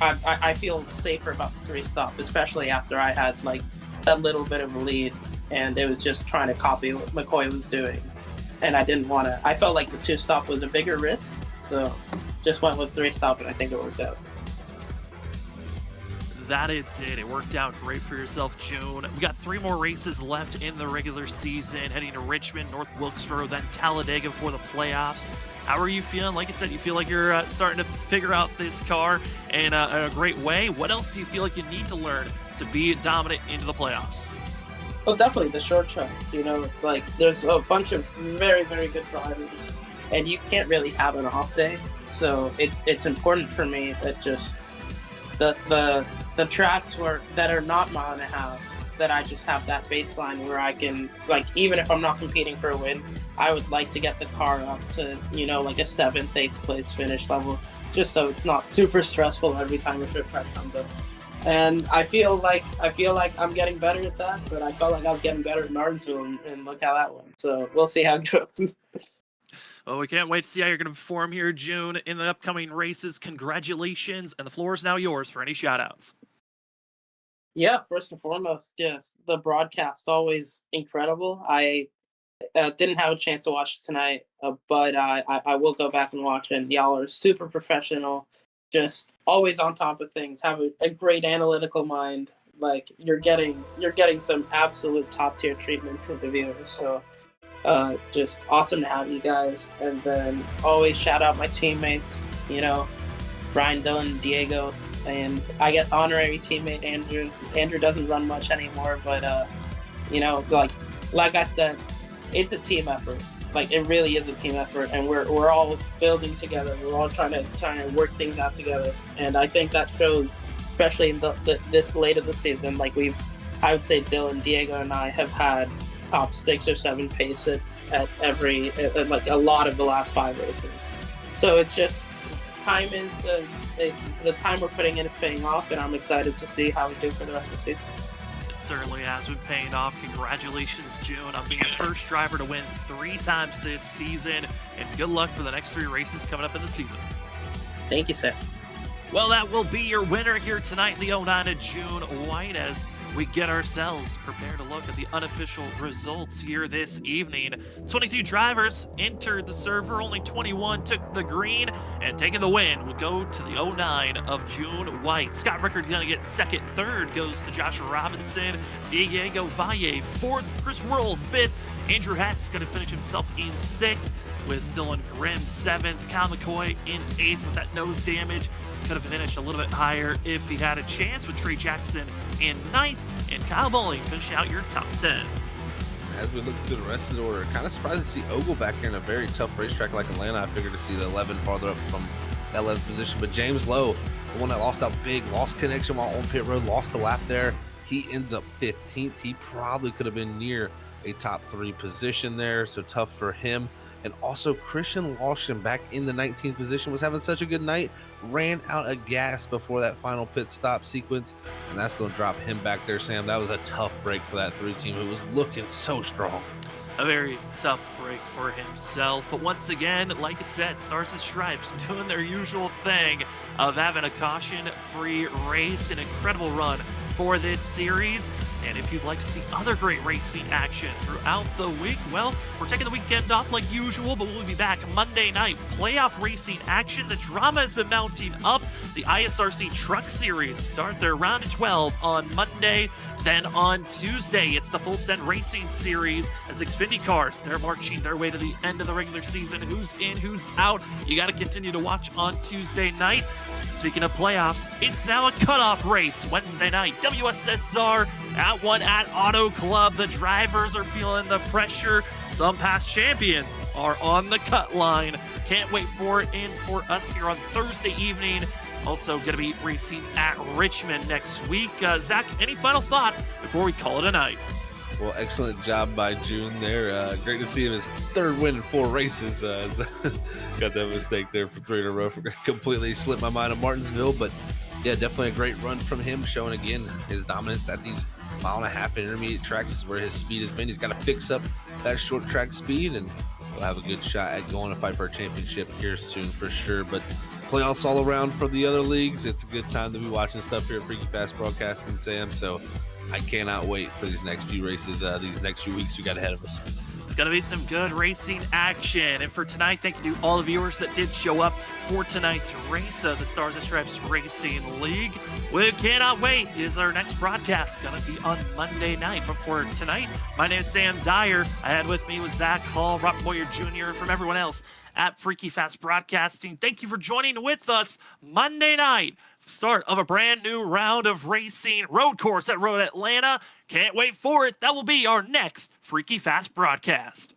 I feel safer about the 3-stop, especially after I had like that little bit of a lead, and it was just trying to copy what McCoy was doing, and I felt like the 2-stop was a bigger risk, so just went with 3-stop, and I think it worked out. That it did. It worked out great for yourself, June. We got 3 more races left in the regular season, heading to Richmond, North Wilkesboro, then Talladega for the playoffs. How are you feeling? Like I said, you feel like you're starting to figure out this car in a great way. What else do you feel like you need to learn to be dominant into the playoffs? Well, definitely the short tracks. Like there's a bunch of very, very good drivers, and you can't really have an off day. So it's important for me that just the tracks that are not mile and a halves, that I just have that baseline where I can, like, even if I'm not competing for a win, I would like to get the car up to, like a 7th, 8th place finish level, just so it's not super stressful every time a short track comes up. And I feel like I'm getting better at that, but I felt like I was getting better at Martinsville, and look how that went. So we'll see how it goes. Well, we can't wait to see how you're going to perform here, June, in the upcoming races. Congratulations, and the floor is now yours for any shout-outs. Yeah, first and foremost, yes, the broadcast, always incredible. I didn't have a chance to watch it tonight, but I will go back and watch it. And y'all are super professional, just always on top of things, have a great analytical mind. Like you're getting some absolute top-tier treatment from the viewers. So just awesome to have you guys. And then always shout out my teammates. Brian, Dylan, Diego, and I guess honorary teammate Andrew. Andrew doesn't run much anymore, but you know, like I said, it's a team effort. Like, it really is a team effort, and we're all building together. We're all trying to work things out together, and I think that shows, especially in this late of the season. Like, I would say Dylan, Diego, and I have had top 6 or 7 pace at like a lot of the last 5 races. So it's just time is the time we're putting in is paying off, and I'm excited to see how we do for the rest of the season. It certainly has been paying off. Congratulations, June, on being the first driver to win 3 times this season, and good luck for the next 3 races coming up in the season. Thank you, sir. Well, that will be your winner here tonight, the 09 of June White, as we get ourselves prepared to look at the unofficial results here this evening. 22 drivers entered the server, only 21 took the green, and taking the win will go to the 09 of June White. Scott Rickard gonna get second, third goes to Joshua Robinson, Diego Valle fourth, Chris Worrell fifth, Andrew Hess is gonna finish himself in sixth, with Dylan Grimm seventh, Kyle McCoy in eighth with that nose damage. Could have finished a little bit higher if he had a chance, with Trey Jackson in ninth, and Kyle Bowling finish out your top 10. As we look through the rest of the order, kind of surprised to see Ogle back here in a very tough racetrack like Atlanta. I figured to see the 11 farther up from that 11th position, but James Lowe, the one that lost out big, lost connection while on pit road, lost a lap there. He ends up 15th. He probably could have been near a top 3 position there, so tough for him. And also Christian Lawson back in the 19th position, was having such a good night, ran out of gas before that final pit stop sequence, and that's going to drop him back there, Sam. That was a tough break for that 3 team. It was looking so strong. A very tough break for himself, but once again, like I said, Stars and Stripes doing their usual thing of having a caution-free race, an incredible run for this series. And if you'd like to see other great racing action throughout the week, well, we're taking the weekend off like usual, but we'll be back Monday night. Playoff racing action. The drama has been mounting up. The ISRC Truck Series start their round of 12 on Monday. Then on Tuesday, it's the Full Send Racing Series as Xfinity cars, they're marching their way to the end of the regular season. Who's in, who's out? You got to continue to watch on Tuesday night. Speaking of playoffs, it's now a cutoff race Wednesday night. WSSR at 1 at Auto Club. The drivers are feeling the pressure. Some past champions are on the cut line. Can't wait for it. And for us here on Thursday evening, also going to be racing at Richmond next week. Zach, any final thoughts before we call it a night? Well, excellent job by June there. Great to see him his 3rd win in 4 races. Got that mistake there for 3 in a row. Completely slipped my mind on Martinsville, but yeah, definitely a great run from him, showing again his dominance at these 1.5 mile intermediate tracks is where his speed has been. He's got to fix up that short track speed, and he'll have a good shot at going to fight for a championship here soon for sure. But playoffs all around for the other leagues. It's a good time to be watching stuff here at Freaky Fast Broadcasting, Sam. So I cannot wait for these next few races, these next few weeks we got ahead of us. It's going to be some good racing action. And for tonight, thank you to all the viewers that did show up for tonight's race of the Stars and Stripes Racing League. We cannot wait. Is our next broadcast going to be on Monday night? But for tonight, my name is Sam Dyer. I had with me was Zach Hall, Robert Boyer Jr., and from everyone else at Freaky Fast Broadcasting. Thank you for joining with us Monday night. Start of a brand new round of racing, road course at Road Atlanta. Can't wait for it. That will be our next Freaky Fast broadcast.